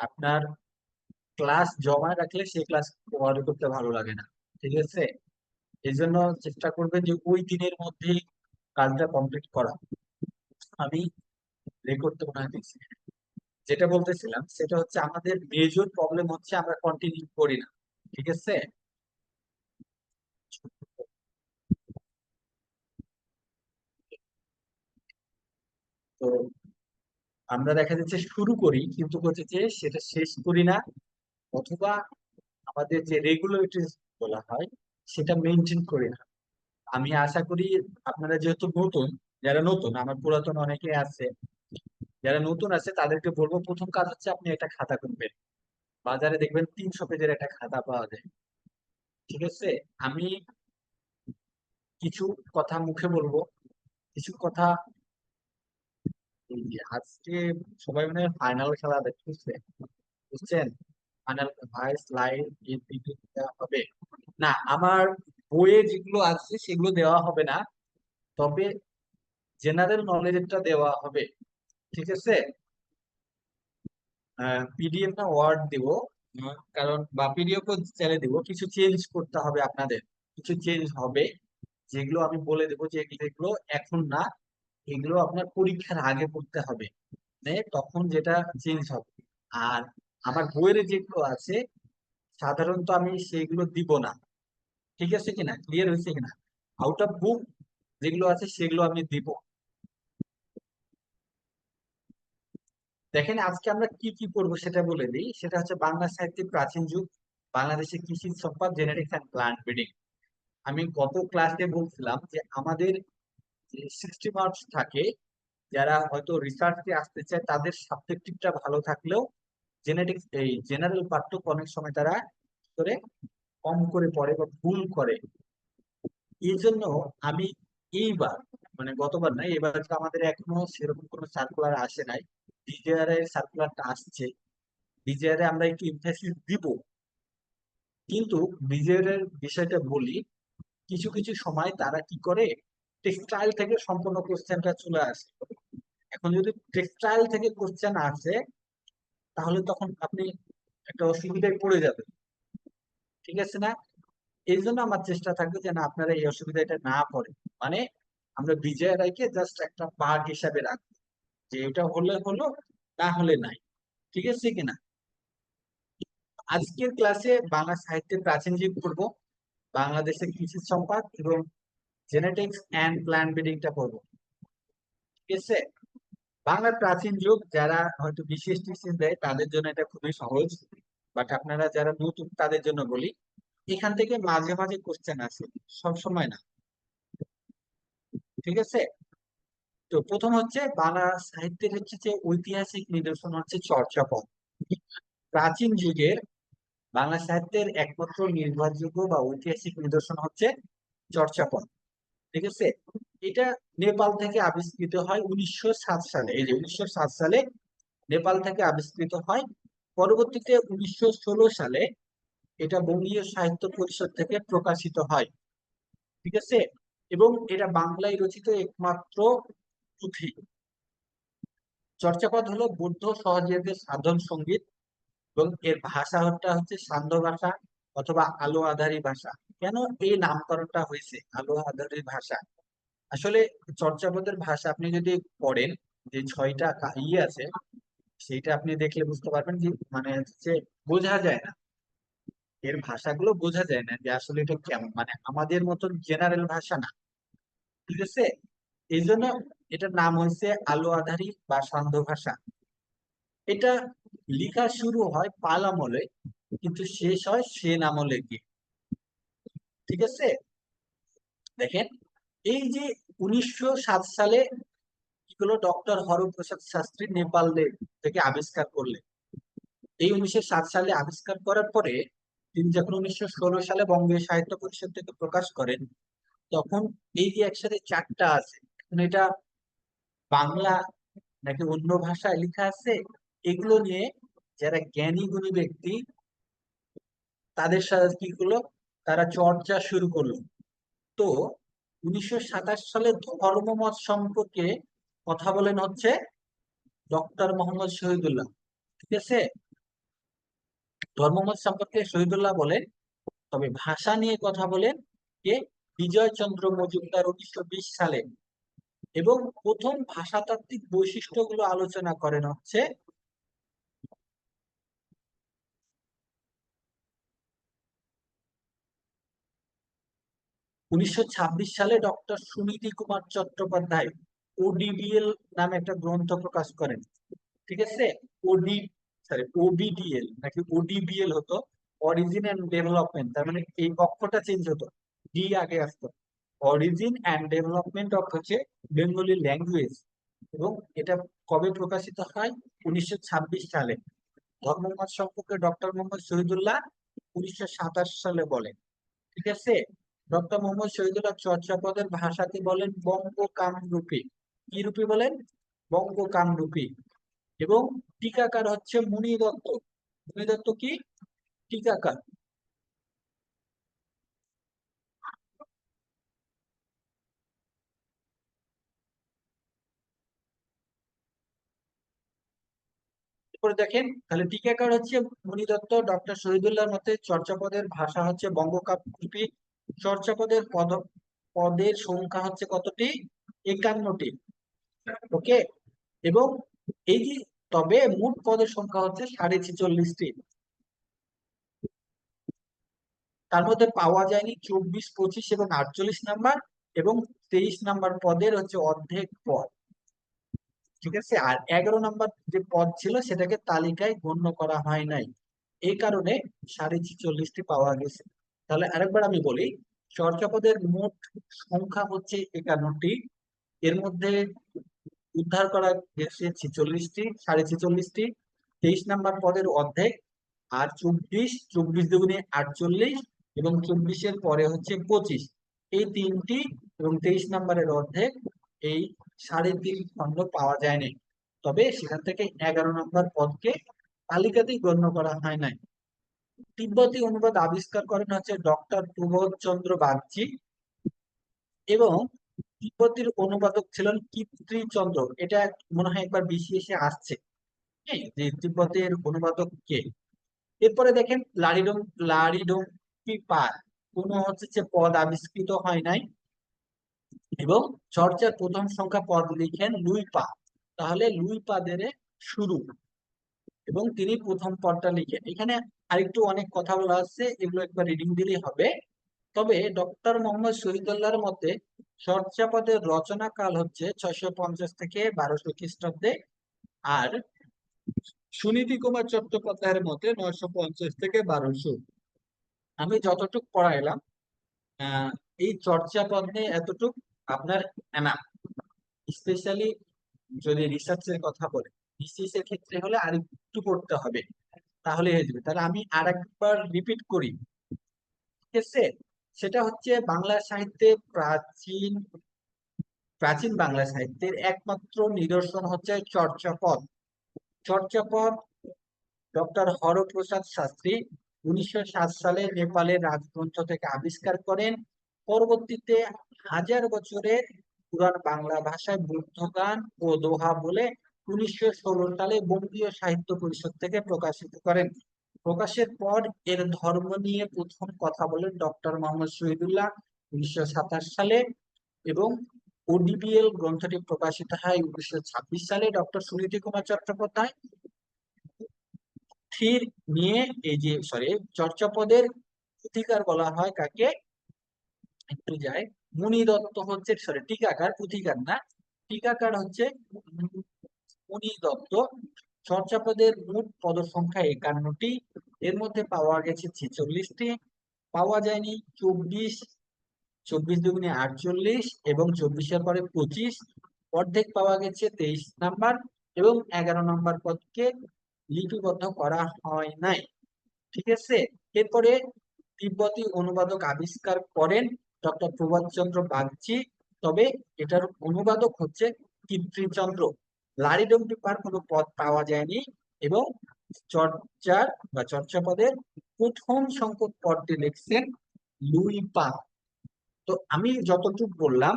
আপনার ক্লাস জমা রাখলে সেই ক্লাস কভার করতে ভালো লাগে না। ঠিক আছে, এই জন্য চেষ্টা করবেন যে ওই দিনের মধ্যেই কাজটা কমপ্লিট করা। আমি রেকর্ড তো মনে হয় দিচ্ছি। যেটা বলতেছিলাম সেটা হচ্ছে আমাদের মেজর প্রবলেম হচ্ছে আমরা কন্টিনিউ করি না। ঠিক আছে, তো আমরা দেখা যাচ্ছে শুরু করি কিন্তু হচ্ছে যে সেটা শেষ করি না, অথবা আমাদের যে রেগুলারিটিস বলা হয় সেটা মেনটেন করি না। আমি আশা করি আপনারা যেহেতু নতুন, যারা নতুন, আমার পুরাতন অনেকে আছে, যারা নতুন আছে তাদেরকে বলবো প্রথম কাজ হচ্ছে আপনি একটা খাতা কিনবেন। বাজারে দেখবেন 300 পেজের একটা খাতা পাওয়া যায়। ঠিক আছে, আমি কিছু কথা মুখে বলবো, কিছু কথা। এই যে আজকে সবাই মানে ফাইনাল খেলা দেখতেছে, বুঝছেন? ফাইনাল ভাই স্লাইড দেওয়া হবে না, আমার বইয়ে যেগুলো আছে সেগুলো দেওয়া হবে না, তবে জেনারেল নলেজটা দেওয়া হবে। ঠিক আছে, পিডিএফ না ওয়ার্ড দিব, কারণ বা পিডিএফ চাইলে দিব, কিছু চেঞ্জ করতে হবে আপনাদের, কিছু চেঞ্জ হবে, যেগুলো আমি বলে দেবো যে এগুলো এগুলো এখন না, এগুলো আপনার পরীক্ষার আগে করতে হবে, মানে তখন যেটা চেঞ্জ হবে। আর আমার বইয়ের যেগুলো আছে সাধারণত আমি সেগুলো দিব না। ঠিক আছে কিনা, ক্লিয়ার হয়েছে কিনা? আউট অফ বুক যেগুলো আছে সেগুলো আমি দিব। দেখেন আজকে আমরা কি কি পড়বো সেটা বলে দিই, সেটা হচ্ছে বাংলা সাহিত্যের প্রাচীন যুগ, বাংলাদেশের কৃষি সম্পদ, জেনেটিক্স অ্যান্ড প্লান্ট ব্রিডিং। আমি গত ক্লাসে বলছিলাম যে আমাদের যে 60 মার্কস থাকে, যারা হয়তো রিসার্চে আসতে চায় তাদের সাবজেক্টিভটা ভালো থাকলেও জেনেটিক্স এই জেনারেল পার্টটুকু অনেক সময় তারা কি করে কম করে পড়ে বা ভুল করে। এই জন্য আমি এইবার, মানে গতবার না, এবার তো আমাদের এখনো সেরকম কোনো সার্কুলার আসে নাই, ডিজেআর এর সার্কুলারটা আসছে, ডিজেআর এ আমরা একটু ইমফেসিস দিব। কিন্তু ডিজেআর এর বিষয়টা বলি, কিছু কিছু সময় তারা কি করে টেক্সটাইল থেকে সম্পূর্ণ কোশ্চেনটা চলে আসে। এখন যদি টেক্সটাইল থেকে কোশ্চেন আসে তাহলে তখন আপনি একটা অসুবিধায় পড়ে যাবেন। ঠিক আছে না? এই জন্য আমার চেষ্টা থাকবে যে না আপনারা এই অসুবিধাটা না পড়ে, মানে আমরা বিজয় রায়কে জাস্ট একটা পার্ট হিসাবে রাখবো, যে এটা হলে হলো, না হলে নাই। ঠিক আছে কিনা? আজকের ক্লাসে বাংলা সাহিত্যের প্রাচীন যুগ পড়বো, বাংলাদেশের কৃষি সম্পদ এবং জেনেটিক্স অ্যান্ড প্ল্যান্ট ব্রিডিংটা পড়বো। ঠিক আছে, বাংলার প্রাচীন যুগ যারা হয়তো বিশেষ টিসিস দেয় তাদের জন্য এটা খুবই সহজ, বাট আপনারা যারা নতুন তাদের জন্য বলি, এখান থেকে মাঝে মাঝে কোশ্চেন আসে, সব সময় না। ঠিক আছে, তো প্রথম হচ্ছে বাংলা সাহিত্যের হচ্ছে যে ঐতিহাসিক নিদর্শন হচ্ছে চর্যাপদ। প্রাচীন যুগের বাংলা সাহিত্যের একমাত্র নির্ভরযোগ্য বা ঐতিহাসিক নিদর্শন হচ্ছে চর্যাপদ। ঠিক আছে, এটা নেপাল থেকে আবিষ্কৃত হয় 1907 সালে, এই যে 1907 সালে নেপাল থেকে আবিষ্কৃত হয়। পরবর্তীতে 1916 সালে এটা বঙ্গীয় সাহিত্য পরিষদ থেকে প্রকাশিত হয়। ঠিক আছে, এবং এটা বাংলায় রচিত একমাত্র পুঁথি। চর্যাপদ হলো বৌদ্ধ সহজিয়াদের সাধন সঙ্গীত, এবং এর ভাষাটা হচ্ছে সান্ধ্য ভাষা অথবা আলো আধারী ভাষা। কেন এই নামকরণটা হয়েছে আলো আধারী ভাষা? আসলে চর্যাপদের ভাষা আপনি যদি পড়েন, যে 6টা ইয়ে আছে, সেইটা আপনি দেখলে বুঝতে পারবেন যে মানে হচ্ছে বোঝা যায় না, এর ভাষাগুলো বোঝা যায় না যে আসলে এটা কেমন, মানে আমাদের মতন জেনারেল ভাষা না। ঠিক আছে, এই জন্য এটার নাম হয়েছে আলো আধারী বা সান্ধ্য ভাষা। এটা লেখা শুরু হয় পাল আমলে কিন্তু শেষ হয় সেন আমলে গিয়ে। ঠিক আছে, দেখেন এই যে 1907 সালে কি হলো, ডক্টর হরপ্রসাদ শাস্ত্রী নেপাল থেকে আবিষ্কার করলেন। এই 1907 সালে আবিষ্কার করার পরে তিনি যখন 1916 সালে বঙ্গীয় সাহিত্য পরিষদ থেকে প্রকাশ করেন, তখন এই যে একসাথে চারটা আছে, এখন এটা বাংলা নাকি অন্য ভাষায় লেখা আছে, এগুলো নিয়ে যারা জ্ঞানী গুণী ব্যক্তি তাদের সাথে কি করলো, তারা চর্চা শুরু করলো। তো 1927 সালে ধর্মমত সম্পর্কে কথা বলেন হচ্ছে ডক্টর মোহাম্মদ শহীদুল্লাহ। ঠিক আছে, ধর্মমত সম্পর্কে শহীদুল্লাহ বলেন, তবে ভাষা নিয়ে কথা বলেন কে? বিজয়চন্দ্র মজুমদার 1920 সালে। এবং প্রথম ভাষাতাত্ত্বিক বৈশিষ্ট্যগুলো আলোচনা করেন হচ্ছে 1926 সালে ডক্টর সুনীতি কুমার চট্টোপাধ্যায় ওডিবিএল নামে একটা গ্রন্থ প্রকাশ করেন। ঠিক আছে, ওডি সরি ওবিডিএল নাকি ওডিবিএল হতো, অরিজিন এন্ড ডেভেলপমেন্ট, তার মানে এই অক্ষরটা চেঞ্জ হতো, ডি আগে আসতো। অরিজিন এন্ড ডেভেলপমেন্ট অফ হচ্ছে বেঙ্গলি ল্যাঙ্গুয়েজ। এবং এটা কবে প্রকাশিত হয়? 1926 সালে। ধর্মমত সম্পর্কে ডক্টর মোহাম্মদ শহীদুল্লাহ 1927 সালে বলেন। ঠিক আছে, ডক্টর মোহাম্মদ শহীদুল্লাহ চর্যাপদের ভাষাকে বলেন বঙ্গ কামরূপী। কি রূপী বলেন? বঙ্গ কামরূপী। এবং টিকাকার হচ্ছে মুনি দত্ত। মুনি দত্ত কি? টিকাকার। এরপরে দেখেন, তাহলে টিকাকার হচ্ছে মুনি দত্ত। ডক্টর শহীদুল্লাহর মতে চর্যাপদের ভাষা হচ্ছে বঙ্গ কামরূপী। চর্যাপদের পদের সংখ্যা হচ্ছে কতটি? 51টি। ওকে। এবং এই যে, তবে মোট পদের সংখ্যা হচ্ছে 46.5টি। তার মধ্যে পাওয়া যায়নি 24, 25 এবং 48 নাম্বার, এবং 23 নাম্বার পদের হচ্ছে অর্ধেক পদ। ঠিক আছে, আর 11 নাম্বার যে পদ ছিল সেটাকে তালিকায় গণ্য করা হয় নাই, এই কারণে 46.5টি পাওয়া গেছে। তাহলে আরেকবার আমি বলি, চর্যাপদের মোট সংখ্যা হচ্ছে 51টি। এর মধ্যে উদ্ধার করা গেছে 46টি, 46.5টি। 23 নাম্বার পদের অর্ধেক। আর 24, 24 দুগুণে 48, এবং 24-এর পরে হচ্ছে 25, এই তিনটি। এবং 23 নাম্বারের অর্ধেক, এই 3.5 খণ্ড পাওয়া যায় নাই। তবে সেখান থেকে 11 নাম্বার পদকে তালিকাতেই গণ্য করা হয় নাই। তিব্বতী অনুবাদ আবিষ্কার করেন হচ্ছে ডক্টর প্রবোধ চন্দ্র বাগচি। এবং তিব্বতীর অনুবাদক ছিলেন কীর্তিচন্দ্র। এটা মনে হয় একবার বিসিএসে আসছে, হ্যাঁ, যে তিব্বতের অনুবাদক কে। এরপরে দেখেন লারিডোঙ্কি পার কোনো হচ্ছে যে পদ আবিষ্কৃত হয় নাই। এবং চর্চার প্রথম সংখ্যা পদ লিখেন লুইপা। তাহলে লুইপাদের শুরু, এবং তিনি প্রথম পদটা লিখেন। এখানে আরেকটু অনেক কথা বলা আছে, এগুলো একবার রিডিং দিলেই হবে। তবে ডক্টর মোহাম্মদ শহীদুল্লাহর মতে চর্যাপদের রচনা কাল হচ্ছে 650 থেকে 1200 খ্রিস্টাব্দে। আর সুনীতি কুমার চট্টোপাধ্যায়ের মতে 950 থেকে 1200। আমি যতটুক পড়াইলাম, আহ এই চর্যাপদ নিয়ে এতটুক আপনার এনাফ। স্পেশালি যদি রিসার্চের কথা বলে, বিসিএস এর ক্ষেত্রে হলে আর একটু পড়তে হবে, তাহলে হয়ে যাবে। তাহলে আমি আর একবার রিপিট করি। ঠিক আছে, সেটা হচ্ছে বাংলা সাহিত্যে প্রাচীন প্রাচীন বাংলা সাহিত্যের একমাত্র নিদর্শন হচ্ছে চর্যাপদ। চর্যাপদ ডক্টর হরপ্রসাদ শাস্ত্রী 1907 সালে নেপালের রাজগ্রন্থ থেকে আবিষ্কার করেন। পরবর্তীতে হাজার বছরের পুরান বাংলা ভাষায় বুদ্ধগান ও দোহা বলে 1916 সালে বঙ্গীয় সাহিত্য পরিষদ থেকে প্রকাশিত করেন। প্রকাশের পর এর ধর্ম নিয়ে প্রথম কথা বলেন ডক্টর মোহাম্মদ শহীদুল্লাহ 1927 সালে। এবং ওডিবিএল গ্রন্থটি প্রকাশিত হয় 1926 সালে। ডক্টর সুনীতি কুমার চট্টোপাধ্যায় স্থির নিয়ে, এই যে সরি, চর্যাপদের পুথিকার বলা হয় কাকে? একটু যায়, মুনি দত্ত হচ্ছে, সরি টিকাকার, পুথিকার না, টিকাকার হচ্ছে মুনি দত্ত। চর্যাপদের মোট পদ সংখ্যা 51টি। এর মধ্যে পাওয়া গেছে 46টি, পাওয়া যায়নি 24, 24 দুগুণে 48, এবং 24-এর পরে 25, অর্ধেক পাওয়া গেছে 23 নাম্বার, এবং 11 নাম্বার পদকে লিপিবদ্ধ করা হয় নাই। ঠিক আছে, এরপরে তিব্বতী অনুবাদক আবিষ্কার করেন ডক্টর প্রভাতচন্দ্র বাগচি। তবে এটার অনুবাদক হচ্ছে কীর্তিচন্দ্র। লারিডোঙ্কি-পার কোনো পদ পাওয়া যায়নি। এবং চর্চার বা চর্যাপদের প্রথম সংখ্যক পদটি লিখছেন লুইপা। তো আমি যতটুকু বললাম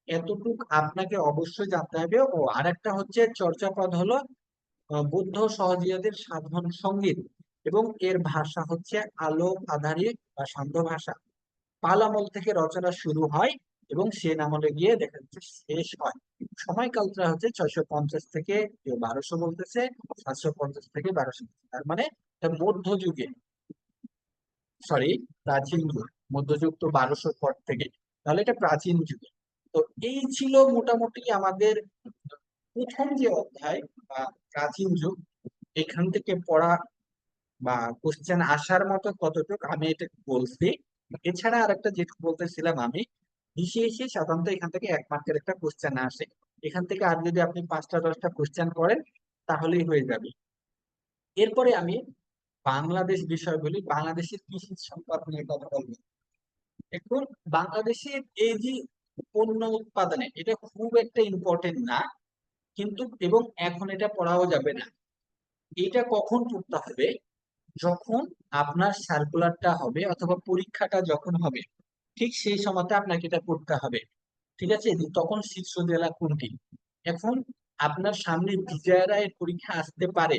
এতটুক আপনাকে অবশ্যই জানতে হবে। ও আরেকটা হচ্ছে চর্যাপদ হলো বৌদ্ধ সহজিয়াদের সাধন সঙ্গীত। এবং এর ভাষা হচ্ছে আলো আধারী বা সান্ধ্য ভাষা। পাল আমল থেকে রচনা শুরু হয় এবং সেন আমলে গিয়ে দেখা যাচ্ছে শেষ হয়। সময়কালটা হচ্ছে 650 থেকে, কেউ 1200 বলতেছে, 750 থেকে 1200, তার মানে এটা মধ্যযুগে, সরি, প্রাচীন যুগ। মধ্যযুগ তো 1200 পর থেকে, তাহলে এটা প্রাচীন যুগে। তো এই ছিল মোটামুটি আমাদের প্রথম যে অধ্যায় বা প্রাচীন যুগ, এখান থেকে পড়া বা কোশ্চেন আসার মতো কতটুকু আমি এটা বলছি। এছাড়া আরেকটা যেটা বলতেছিলাম আমি, বিশেষে সাধারণত এখান থেকে 1 মার্কের একটা কোশ্চেন আসে। এখান থেকে আর যদি আপনি 5টা 10টা কোশ্চেন করেন তাহলেই হয়ে যাবে। এরপরে আমি বাংলাদেশ বিষয় বলি, বাংলাদেশের কৃষি সম্পদ নিয়ে কথা বলবো। এখন বাংলাদেশের এই যে পণ্য উৎপাদনে, এটা খুব একটা ইম্পর্টেন্ট না কিন্তু, এবং এখন এটা পড়াও যাবে না। এটা কখন পড়তে হবে? যখন আপনার সার্কুলারটা হবে অথবা পরীক্ষাটা যখন হবে, ঠিক সেই সময়তে আপনাকে এটা করতে হবে। ঠিক আছে, যে তখন শীর্ষ জেলা কোনটি। এখন আপনার সামনে বিজয়া এর পরীক্ষা আসতে পারে,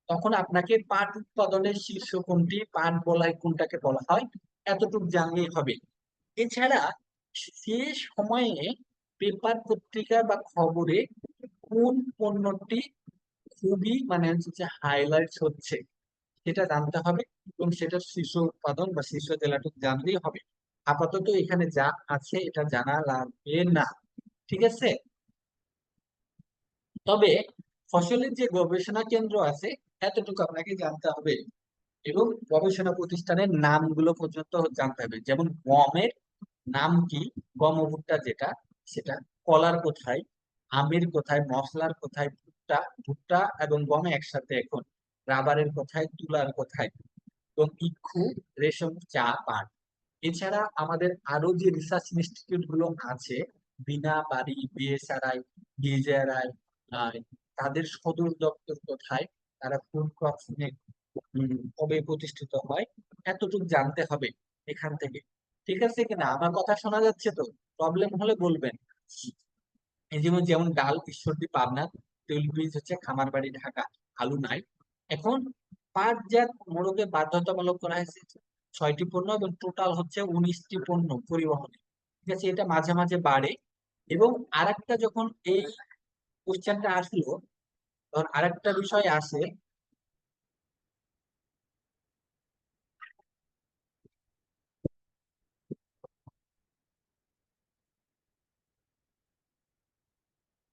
তখন আপনাকে পাট উৎপাদনের শীর্ষ কোনটি, পাট বলাই কোনটাকে বলা হয়, এতটুকু জানলেই হবে। এছাড়া সে সময়ে পেপার পত্রিকা বা খবরে কোন পণ্যটি খুবই মানে হচ্ছে যে হাইলাইট হচ্ছে, সেটা জানতে হবে, এবং সেটা শীর্ষ উৎপাদন বা শীর্ষ জেলাটুকু জানলেই হবে। আপাতত এখানে যা আছে এটা জানা লাগবে না। ঠিক আছে, তবে ফসলের যে গবেষণা কেন্দ্র আছে এতটুকু আপনাকে জানতে হবে, এবং গবেষণা প্রতিষ্ঠানের নামগুলো পর্যন্ত জানতে হবে। যেমন গমের নাম কি, গম ও ভুট্টা যেটা, সেটা। কলার কোথায়, আমের কোথায়, মশলার কোথায়, ভুট্টা, ভুট্টা এবং গম একসাথে এখন। রাবারের কোথায়, তুলার কোথায়, এবং ইক্ষু, রেশম, চা, পাট। এছাড়া আমাদের আরো যে রিসার্চ ইনস্টিটিউট গুলো আছে, বিনা বাড়ি, বিএসআরআই, বিজেআরআই, তাদের সদর দপ্তর কোথায়, তারা কোন ক্রপস নিয়ে কবে প্রতিষ্ঠিত হয়, এতটুকু জানতে হবে এখান থেকে। ঠিক আছে কিনা? আমার কথা শোনা যাচ্ছে তো? প্রবলেম হলে বলবেন। এই যেমন যেমন ডাল ঈশ্বরদী পাবনা, তৈলবীজ হচ্ছে খামারবাড়ি ঢাকা, আলু নাই। এখন পাটজাত মোড়কে বাধ্যতামূলক করা হয়েছে 6টি পণ্য, এবং টোটাল হচ্ছে 19টি পণ্য পরিবহনে। ঠিক আছে, এটা মাঝে মাঝে বাড়ে। এবং আরেকটা যখন এই কোশ্চেনটা আসলো, তখন আরেকটা বিষয় আসে।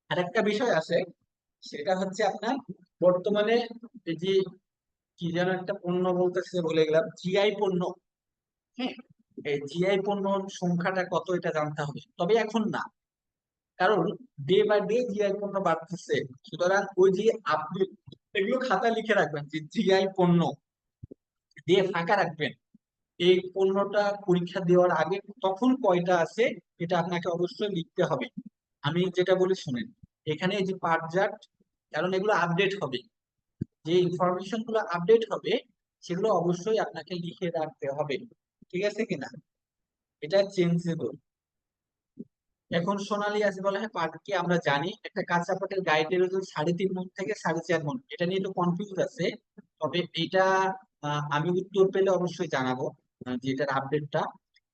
আরেকটা বিষয় আসে, সেটা হচ্ছে আপনার বর্তমানে এই যে কি যেন একটা পণ্য বলতেছে, বলে গেলাম, জিআই পণ্য। হ্যাঁ, এই জিআই পণ্যর সংখ্যাটা কত এটা জানতে হবে, তবে এখন না, কারণ ডে বাই ডে জিআই পণ্য বাড়তেছে। সুতরাং ওই যে আপনি এগুলো খাতায় লিখে রাখবেন যে জিআই পণ্য দিয়ে ফাঁকা রাখবেন, এই পণ্যটা পরীক্ষা দেওয়ার আগে তখন কয়টা আছে, এটা আপনাকে অবশ্যই লিখতে হবে। আমি যেটা বলি শুনেন, এখানে এই যে পাটজাত, কারণ এগুলো আপডেট হবে, যে ইনফরমেশন গুলো আপডেট হবে সেগুলো অবশ্যই আপনাকে লিখে রাখতে হবে। ঠিক আছে কিনা? এটা চেঞ্জেবল। এখন সোনালী আছে বলে, হ্যাঁ পাটকে আমরা জানি একটা কাঁচা পাটের গাইডের ওজন 3.5 মণ থেকে 4.5 মণ, এটা নিয়ে একটু কনফিউজ আছে। তবে এটা আমি উত্তর পেলে অবশ্যই জানাবো, যে এটার আপডেটটা।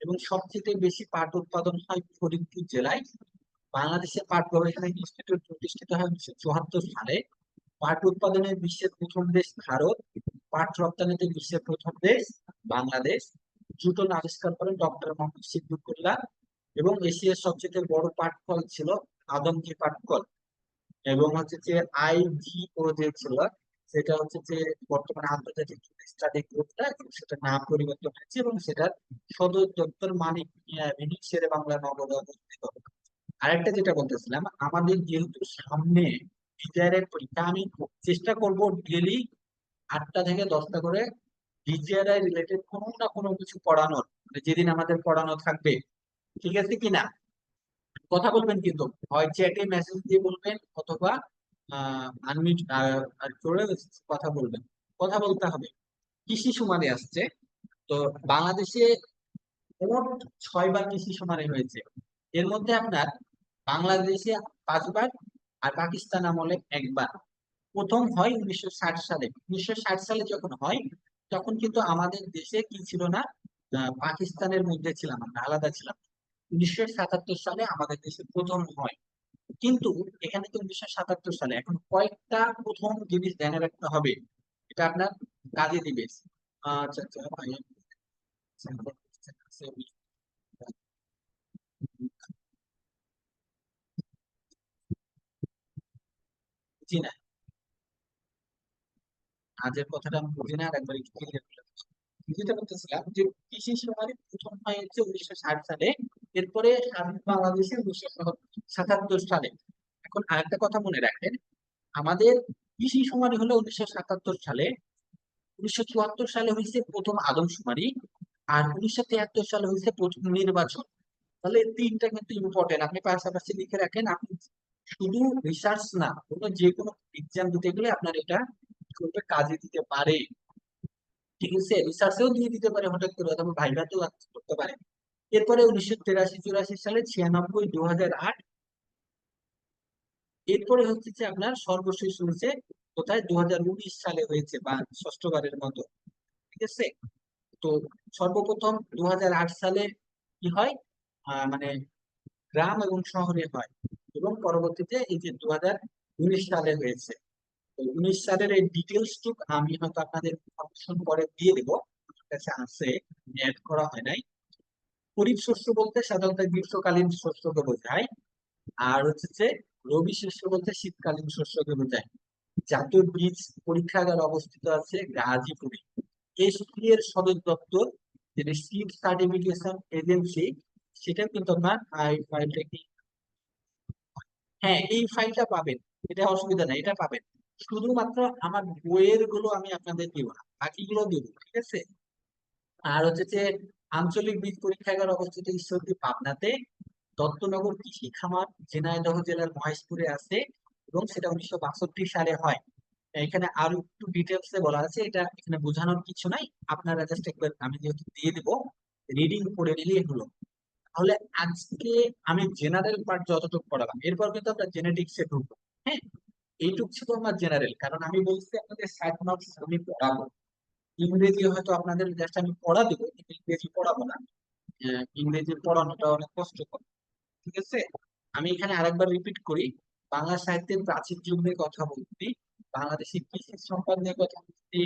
এবং সবচেয়ে বেশি পাট উৎপাদন হয় ফরিদপুর জেলায়। বাংলাদেশের পাট গবেষণা ইনস্টিটিউট প্রতিষ্ঠিত হয় 1974 সালে। পাট উৎপাদনে বিশ্বের প্রথম দেশ ভারত, পাট রপ্তানিতে বিশ্বের প্রথম দেশ বাংলাদেশ। জুটন আবিষ্কার করেন ডক্টর মোহাম্মদ সিদ্দিকুল্লাহ। এবং এশিয়ার সবচেয়ে বড় পাটকল ছিল আদমজি পাটকল। এবং হচ্ছে যে আইজিও যে ছিল, সেটা হচ্ছে যে বর্তমানে আন্তর্জাতিক স্টাডি গ্রুপটা, সেটা নাম পরিবর্তন হয়েছে, এবং সেটার সদর দপ্তর মানিক মিনিক শেরে বাংলা নগরে অবস্থিত। আরেকটা যেটা বলতেছিলাম, আমাদের যেহেতু সামনে বিজয়ের পরীক্ষা, আমি চেষ্টা করব ডেলি 8টা থেকে 10টা করে বিজেআরআই রিলেটেড কোনো না কোনো কিছু পড়ানোর, মানে যেদিন আমাদের পড়ানো থাকবে। ঠিক আছে কিনা? কথা বলবেন কিন্তু, হয় চ্যাটে মেসেজ দিয়ে বলবেন, অথবা আনমিউট আর করে কথা বলবেন। কথা বলতে হবে। কৃষি সমানে আসছে, তো বাংলাদেশে মোট 6বার কৃষি সমানে হয়েছে। এর মধ্যে আপনার বাংলাদেশে 5বার, আর পাকিস্তান আমলে 1বার। প্রথম হয় 1960 সালে। 1960 সালে যখন হয় তখন কিন্তু আমাদের দেশে কি ছিল না, পাকিস্তানের মধ্যে ছিলাম, আমরা আলাদা ছিলাম। 1977 সালে আমাদের দেশে প্রথম হয়। কিন্তু এখানে তো 1977 সালে, এখন কয়েকটা প্রথম জিনিস ধ্যানে রাখতে হবে, এটা আপনার কাজে দিবে। আচ্ছা আচ্ছা ভাই, বুঝি না, কাজের কথাটা আমি বুঝি না, আর একবার একটু clear করে দিচ্ছি। যেটা বলতেছিলাম যে কৃষি সমাজ প্রথম হয় হচ্ছে 1960 সালে, এরপরে স্বাধীন বাংলাদেশে 1977 সালে। এখন আরেকটা কথা মনে রাখেন, আমাদের কৃষি সমাজ হলো 1977 সালে, 1974 সালে হয়েছে প্রথম আদমশুমারি, আর 1973 সালে হয়েছে প্রথম নির্বাচন। তাহলে এই তিনটা কিন্তু ইম্পর্টেন্ট, আপনি পাশাপাশি লিখে রাখেন। আপনি শুধু রিসার্চ না, কোনো যে কোনো এক্সাম দিতে গেলে আপনার এটা খুবই কাজে দিতে পারে। ঠিক আছে, রিসার্চেও দিয়ে দিতে পারে হঠাৎ করে, অথবা ভাইভাতেও করতে পারে। এরপরে 1983 84 সালে, 96 2008, এরপরে হচ্ছে যে আপনার সর্বশেষ হয়েছে কোথায় 2019 সালে হয়েছে, বা ষষ্ঠবারের মতো। ঠিক আছে, তো সর্বপ্রথম 2008 সালে কি হয়, মানে গ্রাম এবং শহরে হয়, এবং পরবর্তীতে এই যে 2019 সালে হয়েছে। তো 19 সালের এই ডিটেলস টুক আমি হয়তো আপনাদের ইনফরমেশন পরে দিয়ে দেবো, আমার কাছে আছে, অ্যাড করা হয় নাই। খরিফ শস্য বলতে সাধারণত গ্রীষ্মকালীন শস্যকে বোঝায়, আর হচ্ছে যে রবি শস্য বলতে শীতকালীন শস্যকে বোঝায়। জাতীয় বীজ পরীক্ষাগার অবস্থিত আছে গাজীপুরে। এসপি এর সদর দপ্তর, যেটা সিড সার্টিফিকেশন এজেন্সি, সেটা কিন্তু আপনার ফাইলটা কি, হ্যাঁ এই ফাইলটা পাবেন, এটা অসুবিধা নাই, এটা পাবেন। শুধুমাত্র আমার বইয়ের গুলো আমি আপনাদের দিব না, বাকিগুলো দিব, ঠিক আছে। আর হচ্ছে যে আঞ্চলিক বীজ পরীক্ষাগার অবস্থিত ঈশ্বরদী পাবনাতে, দত্তনগর কৃষি খামার ঝিনাইদহ জেলার মহেশপুরে আছে, এবং সেটা 1962 সালে হয়। এখানে আরো একটু ডিটেলস এ বলা আছে, এটা এখানে বোঝানোর কিছু নাই, আপনারা জাস্ট একবার আমি যেহেতু দিয়ে দিব, রিডিং করে নিলেই হলো। তাহলে আজকে আমি জেনারেল পার্ট যতটুকু পড়ালাম, এরপর কিন্তু আমরা জেনেটিক্সে ঢুকবো। হ্যাঁ, এইটুক ছিল আমার জেনারেল, কারণ আমি বলছি আপনাদের 60 মার্কস আমি পড়াবো। ইংরেজি হয়তো আপনাদের জাস্ট আমি পড়া দেবো, কিন্তু ইংরেজি পড়াবো না। ইংরেজি পড়ানোটা অনেক কষ্টকর। ঠিক আছে, আমি এখানে আরেকবার রিপিট করি, বাংলা সাহিত্যের প্রাচীন যুগ নিয়ে কথা বলছি, বাংলাদেশের কৃষি সম্পদ নিয়ে কথা বলছি,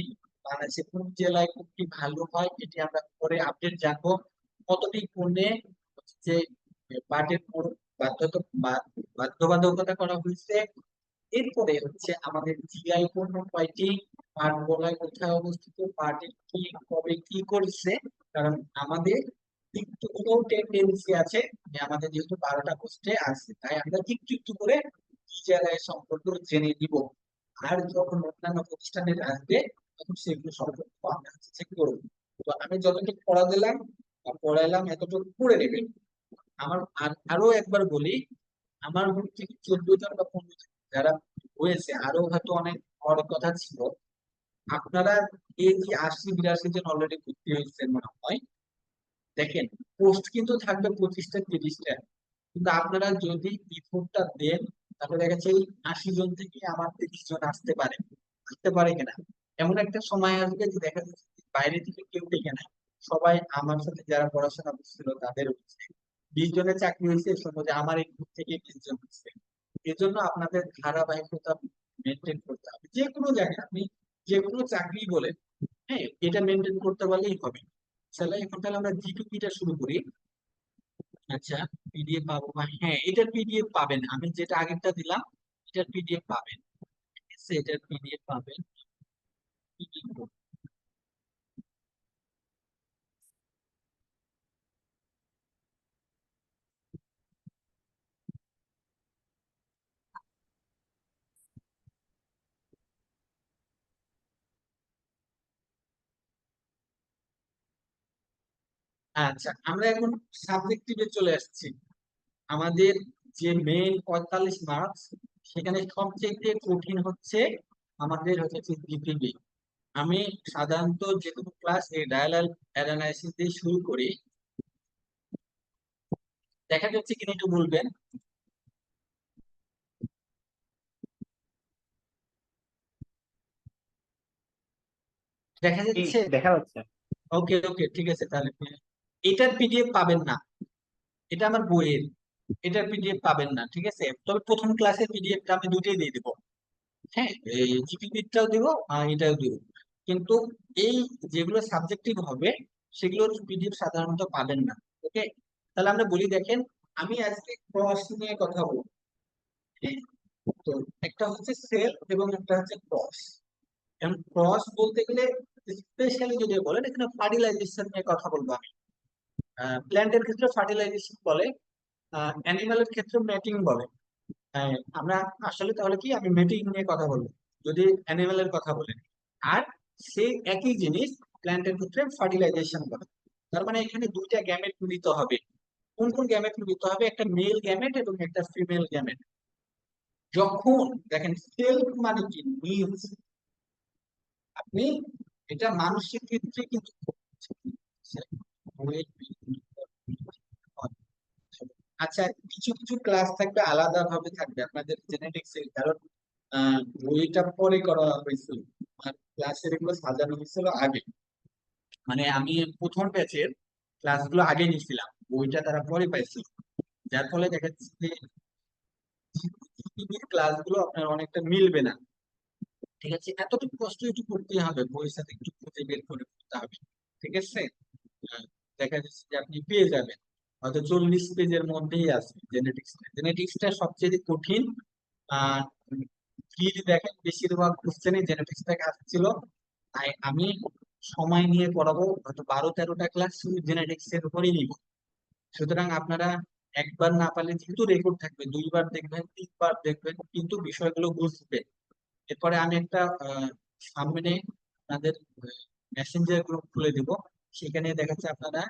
বাংলাদেশের কোন জেলায় কোনটি ভালো হয় এটি আমরা পরে আপডেট জানবো, কতটি পণ্যে হচ্ছে যে পাটের বাধ্যবাধকতা করা হয়েছে। এরপরে হচ্ছে আমাদের জিআই পণ্য কয়টি, পাট বলায় কোথায় অবস্থিত, পাটের কি কবে কি করছে। কারণ আমাদের একটু কোনো টেন্ডেন্সি আছে যে আমাদের যেহেতু 12টা পোস্টে আছে, তাই আমরা একটু একটু করে কি জায়গায় সম্পর্ক জেনে নিব। আর যখন অন্যান্য প্রতিষ্ঠানের আসবে তখন সেগুলো সম্পর্ক আমরা চেক করবো। তো আমি যতটুকু পড়া দিলাম বা পড়াইলাম এতটুকু পড়ে নেবেন। আমার আরো একবার বলি, আমার গ্রুপ থেকে 14 জন বা 15 জন যারা হয়েছে, আরো হয়তো অনেক হওয়ার কথা ছিল, আপনারা এই যে 80 82 জন অলরেডি ভর্তি হয়েছে মনে হয়। দেখেন, পোস্ট কিন্তু থাকবে 25টা 30টা, কিন্তু আপনারা যদি ইফোর্টটা দেন, তাহলে দেখা যাচ্ছে এই 80 জন থেকে আমার 30 জন আসতে পারে কিনা। এমন একটা সময় আসবে যে দেখা যাচ্ছে যে বাইরে থেকে কেউ ডেকে না, সবাই আমার সাথে যারা পড়াশোনা করছিল তাদের হচ্ছে 20 জনের চাকরি হয়েছে, শুনবো যে আমার এই গ্রুপ থেকে 20 জন হচ্ছে। এজন্য আপনাদের ধারাবাহিকতা মেনটেন করতে হবে যে কোনো জায়গায়, আপনি যে কোনো চাকরি বলেন, হ্যাঁ এটা মেনটেন করতে পারলেই হবে। তাহলে এখন তাহলে আমরা জিটুপিটা শুরু করি। আচ্ছা, পিডিএফ পাবো, হ্যাঁ এটার পিডিএফ পাবেন, আমি যেটা আগেরটা দিলাম এটার পিডিএফ পাবেন। ঠিক আছে, এটার পিডিএফ পাবেন। PDF আচ্ছা, আমরা এখন সাবজেক্টিভে চলে আসছি। আমাদের যে মেইন 45 মার্কস, সেখানে সবচেয়ে কঠিন হচ্ছে আমাদের হচ্ছে জিপিবি। আমি সাধারণত যে কোনো ক্লাস এই ডায়াল অ্যানালাইসিস দিয়ে শুরু করি। দেখা যাচ্ছে কিনা একটু বলবেন। দেখা কি যাচ্ছে? দেখা যাচ্ছে? ওকে ওকে, ঠিক আছে তাহলে। এটার পিডিএফ পাবেন না, এটা আমার বইয়ের, এটার পিডিএফ পাবেন না, ঠিক আছে? তবে প্রথম ক্লাসের পিডিএফটা আমি দুটোই দিয়ে দিব। হ্যাঁ, এই জিপিপিটাও দিব আর এটাও দিব। কিন্তু এই যেগুলো সাবজেক্টিভ হবে সেগুলোর পিডিএফ সাধারণত পাবেন না। ওকে, তাহলে আমরা বলি, দেখেন আমি আজকে ক্রস নিয়ে কথা বলবো। হ্যাঁ, তো একটা হচ্ছে সেল এবং একটা হচ্ছে ক্রস। এখন ক্রস বলতে গেলে স্পেশালি যদি বলেন, এখানে ফার্টিলাইজেশন নিয়ে কথা বলবো আমি। প্ল্যান্টের ক্ষেত্রে ফার্টিলাইজেশন বলে, অ্যানিমালের ক্ষেত্রে ম্যাটিং বলে। আমরা আসলে তাহলে কি, আমি মেটিং নিয়ে কথা বলবো যদি অ্যানিমেলের কথা বলেন। আর সেই একই জিনিস প্ল্যান্টের ক্ষেত্রে ফার্টিলাইজেশন বলে। তার মানে এখানে দুইটা গ্যামেট মিলিত হবে। কোন কোন গ্যামেট মিলিত হবে? একটা মেল গ্যামেট এবং একটা ফিমেল গ্যামেট। যখন দেখেন সেলফ মানে কি, নিজ, আপনি এটা মানুষের ক্ষেত্রে কিন্তু আচ্ছা, কিছু কিছু ক্লাস থাকবে আলাদা ভাবে থাকবে আপনাদের জেনেটিক্স এর, কারণ বইটা পরে করা হয়েছিল, আর ক্লাসের এগুলো সাজানো হয়েছিল আগে। মানে আমি প্রথম ব্যাচের ক্লাসগুলো আগে নিয়েছিলাম, বইটা তারা পরে পাইছিল। যার ফলে দেখা যাচ্ছে যে ক্লাসগুলো আপনার অনেকটা মিলবে না। ঠিক আছে, এতটুকু কষ্ট একটু করতে হবে, বইয়ের সাথে একটু খুঁজে বের করে করতে হবে। ঠিক আছে? আহ, দেখা যাচ্ছে যে আপনি পেয়ে যাবেন, হয়তো 40 পেজের মধ্যেই আছে জেনেটিক্সটা। জেনেটিক্সটা সবচেয়ে কঠিন। আহ যদি দেখেন বেশিরভাগ কোশ্চেনই জেনেটিক্স থেকে আসছিল। তাই আমি সময় নিয়ে পড়াবো, হয়তো 12-13টা ক্লাস শুধু জেনেটিক্স এর উপরেই নিব। সুতরাং আপনারা একবার না পারলে যেহেতু রেকর্ড থাকবে, দুইবার দেখবেন, তিনবার দেখবেন, কিন্তু বিষয়গুলো বুঝবেন। এরপরে আমি একটা সামনে আপনাদের মেসেঞ্জার গ্রুপ খুলে দিব, সেখানে দেখাচ্ছে আপনারা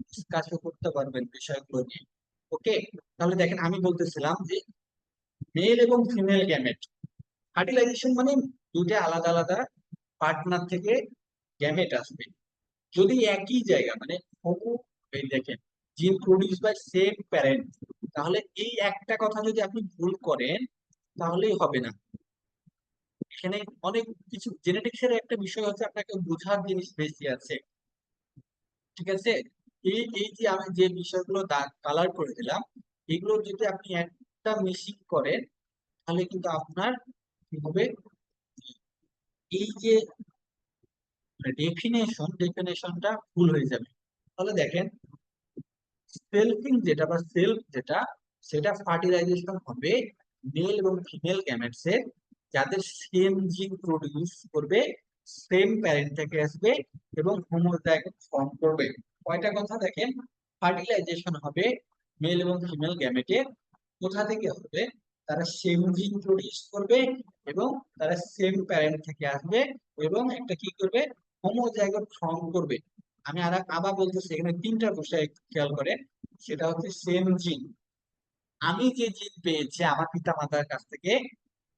ডিসকাসও করতে পারবেন বিষয়গুলো নিয়ে। ওকে, তাহলে দেখেন আমি বলতেছিলাম যে মেল এবং ফিমেল গ্যামেট ফার্টিলাইজেশন মানে দুইটা আলাদা আলাদা পার্টনার থেকে গ্যামেট আসবে। যদি একই জায়গা মানে হবু, এই দেখেন জিন প্রডিউস বাই সেম প্যারেন্ট, তাহলে এই একটা কথা যদি আপনি ভুল করেন তাহলেই হবে না। এখানে অনেক কিছু জেনেটিক্স এর একটা বিষয় হচ্ছে আপনাকে বোঝার জিনিস বেশি আছে। ঠিক আছে, এই এই যে আমি যে বিষয়গুলো কালার করে দিলাম, এগুলো যদি আপনি একটা মিশিং করেন তাহলে কিন্তু আপনার কি হবে, এই যে ডেফিনেশনটা ভুল হয়ে যাবে। তাহলে দেখেন সেলফিং যেটা বা সেলফ যেটা, সেটা ফার্টিলাইজেশন হবে মেল এবং ফিমেল গ্যামেটস এর, যাদের সেম জিন প্রডিউস করবে, সেম প্যারেন্ট থেকে আসবে এবং হোমোজাইগোট ফর্ম করবে। কয়টা কথা দেখেন, ফার্টিলাইজেশন হবে মেল এবং ফিমেল গ্যামেটের, কোথা থেকে হবে? তারা সেম জিন প্রডিউস করবে এবং তারা সেম প্যারেন্ট থেকে আসবে এবং একটা কি করবে, হোমোজাইগোট ফর্ম করবে। আমি আবার বলতেছি, এখানে তিনটা বিষয় খেয়াল করেন। সেটা হচ্ছে সেম জিন, আমি যে জিন পেয়েছি আমার পিতা মাতার কাছ থেকে,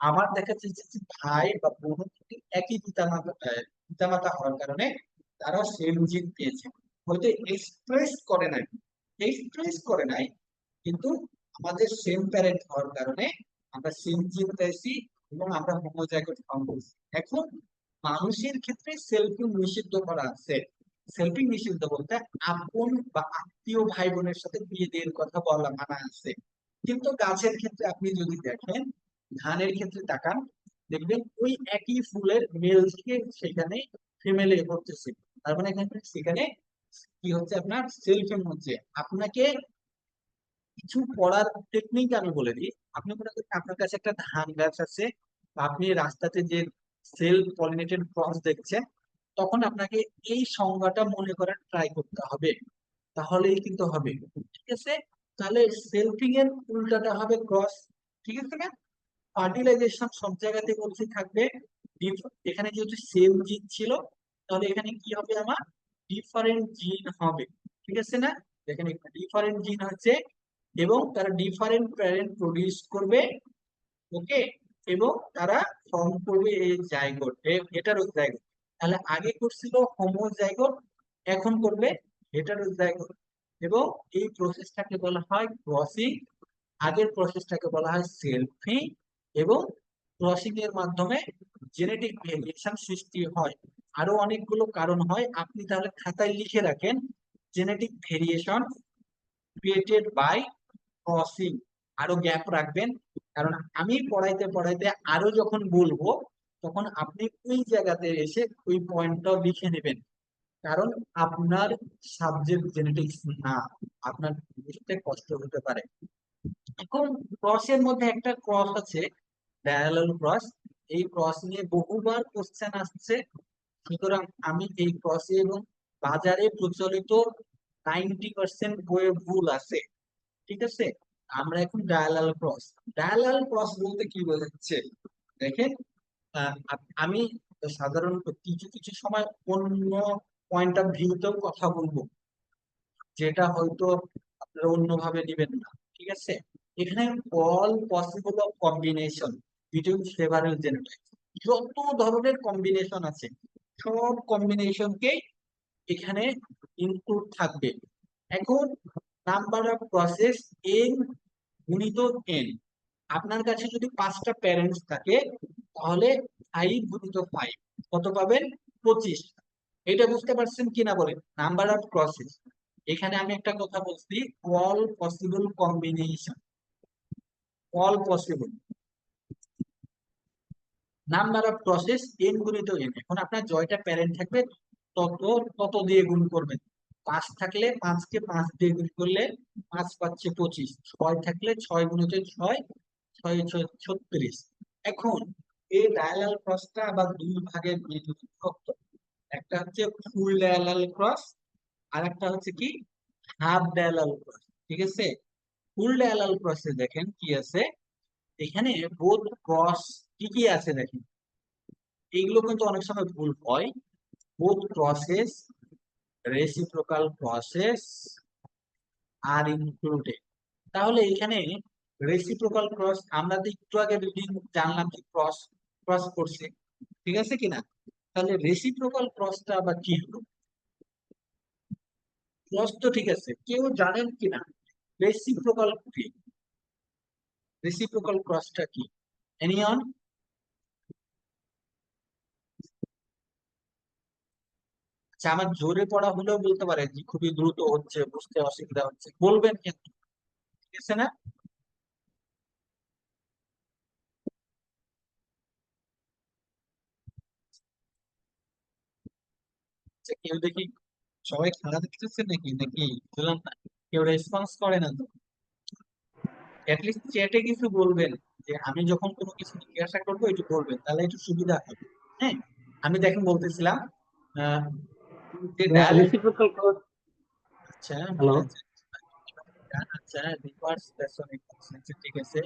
আমার দেখা যাচ্ছে যে ভাই বা বোন থেকে একই পিতা মাতা হওয়ার কারণে তারা সেম জিন পেয়েছে। হয়তো এক্সপ্রেস করে নাই, কিন্তু আমাদের সেম প্যারেন্ট হওয়ার কারণে আমরা সেম জিন পেয়েছি এবং আমরা হোমোজাইগোট ফর্ম করছি। এখন মানুষের ক্ষেত্রে সেলফিং নিষিদ্ধ করা আছে। সেলফিং নিষিদ্ধ বলতে আপন বা আত্মীয় ভাই বোনের সাথে বিয়ে দেওয়ার কথা বলা মানা আছে। কিন্তু গাছের ক্ষেত্রে আপনি যদি দেখেন, ধানের ক্ষেত্রে তাকান, দেখবেন ওই একই ফুলের মেল থেকে সেখানে ফিমেলে হচ্ছে। তার মানে এখানে সেখানে কি হচ্ছে, আপনার সেলফিং হচ্ছে। আপনাকে কিছু পড়ার টেকনিক আমি বলে দিই। আপনি মনে করেন আপনার কাছে একটা ধান গাছ আছে, বা আপনি রাস্তাতে যে সেলফ পলিনেটেড ক্রস দেখছেন, তখন আপনাকে এই সংজ্ঞাটা মনে করার ট্রাই করতে হবে, তাহলেই কিন্তু হবে। ঠিক আছে, তাহলে সেলফিং এর উল্টাটা হবে ক্রস। ঠিক আছে না? ফার্টিলাইজেশন সব জায়গাতে বলতে থাকবে এখানে যেহেতু সেম জিন ছিল, তাহলে এখানে কি হবে, আমার ডিফারেন্ট জিন হবে। ঠিক আছে না? দেখেন এখানে ডিফারেন্ট জিন হচ্ছে এবং তারা ডিফারেন্ট প্যারেন্ট প্রডিউস করবে। ওকে, এবং তারা ফর্ম করবে এই জাইগোট, হেটারোজাইগোট। তাহলে আগে করছিল হোমোজাইগোট, এখন করবে হেটারোজাইগোট। এবং এই প্রসেসটাকে বলা হয় ক্রসিং। আগের প্রসেসটাকে বলা হয় সেলফিং। এবং ক্রসিং এর মাধ্যমে জেনেটিক ভেরিয়েশন সৃষ্টি হয়। আরো অনেকগুলো কারণ হয়, আপনি তাহলে খাতায় লিখে রাখেন। Genetic variation created by crossing, আরো গ্যাপ রাখবেন, কারণ আমি পড়াইতে পড়াইতে আরো যখন বলবো তখন আপনি ওই জায়গাতে এসে ওই পয়েন্টটাও লিখে নেবেন। কারণ আপনার সাবজেক্ট জেনেটিক্স না, আপনার বুঝতে কষ্ট হতে পারে। এখন ক্রসের মধ্যে একটা ক্রস আছে, প্যারালাল ক্রস। এই ক্রস নিয়ে বহুবার কোশ্চেন আসছে, সুতরাং আমি এই ক্রসে এবং বাজারে প্রচলিত 90% বইয়ে ভুল আছে, ঠিক আছে। আমরা এখন ডায়ালাল ক্রস। ডায়ালাল ক্রস বলতে কি বোঝাচ্ছে দেখেন, আমি সাধারণত কিছু কিছু সময় অন্য পয়েন্ট অফ ভিউতেও কথা বলবো, যেটা হয়তো আপনারা অন্যভাবে নেবেন না, ঠিক আছে। এখানে all possible of combination between several genotypes, যত ধরনের কম্বিনেশন আছে সব কম্বিনেশনকে এখানে ইনক্লুড থাকবে। এখন নাম্বার অফ প্রসেস এন গুণিত এন, আপনার কাছে যদি 5টা প্যারেন্টস থাকে তাহলে 5 × 5 কত পাবেন? 25। এটা বুঝতে পারছেন কিনা বলেন? নাম্বার অফ প্রসেস, এখানে আমি একটা কথা বলছি, all possible combination, all possible number of process N গুণিত এন। এখন আপনার জয়টা প্যারেন্ট থাকবে তত তত দিয়ে গুণ করবেন। 5 থাকলে 5কে 5 দিয়ে গুণ করলে 5 পাচ্ছে 25, 6 থাকলে 6 গুণিত 6, 6 36। এখন এই ডায়ালাল ক্রসটা আবার দুই ভাগে বিভক্ত, একটা হচ্ছে ফুল ডায়ালাল ক্রস, আর একটা হচ্ছে কি হাফ ডায়ালাল ক্রস, ঠিক আছে। ফুল ডায়ালাল ক্রসে দেখেন কি আছে, এখানে বোথ ক্রস কি কি আছে দেখেন, এইগুলো কিন্তু অনেক সময় ভুল হয়। Both crosses, reciprocal crosses are included. তাহলে এখানে রেসিপ্রোকাল ক্রস, আমরা তো একটু আগে রিডিং জানলাম যে ক্রস ক্রস করছে, ঠিক আছে কিনা। তাহলে রেসিপ্রোকাল ক্রসটা আবার কি হলো? ক্রস তো ঠিক আছে, কেউ জানেন কিনা রেসিপ্রোকাল কি? রেসিপ্রোকাল ক্রসটা কি? এনিয়ন? আচ্ছা, আমার জোরে পড়া হলেও বলতে পারে যে খুবই দ্রুত হচ্ছে, বুঝতে অসুবিধা হচ্ছে, বলবেন কিন্তু, ঠিক আছে না? আচ্ছা, কেউ দেখি, সবাই খেলা দেখতেছে নাকি নাকি বললাম না, কেউ রেসপন্স করে না তো। অ্যাটলিস্ট চ্যাটে কিছু বলবেন, যে আমি যখন কোনো কিছু জিজ্ঞাসা করবো একটু বলবেন, তাহলে একটু সুবিধা হবে। হ্যাঁ, আমি দেখেন বলতেছিলাম আহ, যে ডায়ালগ। Reciprocal cross. আচ্ছা, হ্যালো, আচ্ছা, রিভার্স প্যাসনিক, ঠিক আছে।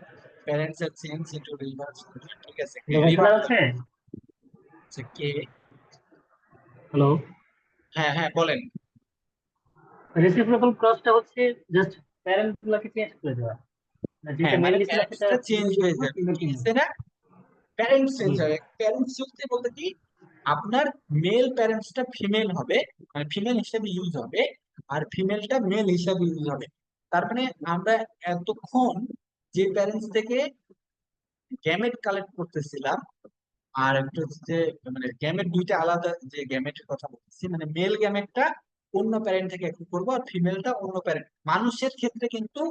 প্যারেন্টস আর চেঞ্জ ইনটু রিভার্স, ঠিক আছে, হ্যালো ভাই, শোনা রিভার্স যাচ্ছে? হচ্ছে কে? হ্যালো। হ্যাঁ হ্যাঁ, বলেন। রেসিপ্রোকাল ক্রসটা হচ্ছে জাস্ট প্যারেন্ট গুলাকে চেঞ্জ করে দেওয়া, মানে যেটা হ্যাঁ, মানে মেইনলি ছিল সেটা প্যারেন্টসটা চেঞ্জ ফিমেল হয়ে ছিল, যাবে, ফিমেল ঠিক চেঞ্জ। আছে না। প্যারেন্টস চেঞ্জ জি জি। হবে, প্যারেন্টস বলতে বলতে কি, আপনার মেল প্যারেন্টসটা ফিমেল হবে, মানে ফিমেল হিসেবে ইউজ হবে, আর ফিমেলটা মেল হিসেবে ইউজ হবে। তার মানে আমরা এতক্ষণ যে প্যারেন্টস থেকে গ্যামেট কালেক্ট করতেছিলাম, আর একটা হচ্ছে মানে গ্যামেট দুইটা আলাদা, যে গ্যামেটের কথা বলতেছি মানে মেল গ্যামেটটা অন্য প্যারেন্ট থেকে একটু করবো, আর ফিমেলটা অন্য প্যারেন্ট। মানুষের ক্ষেত্রে কিন্তু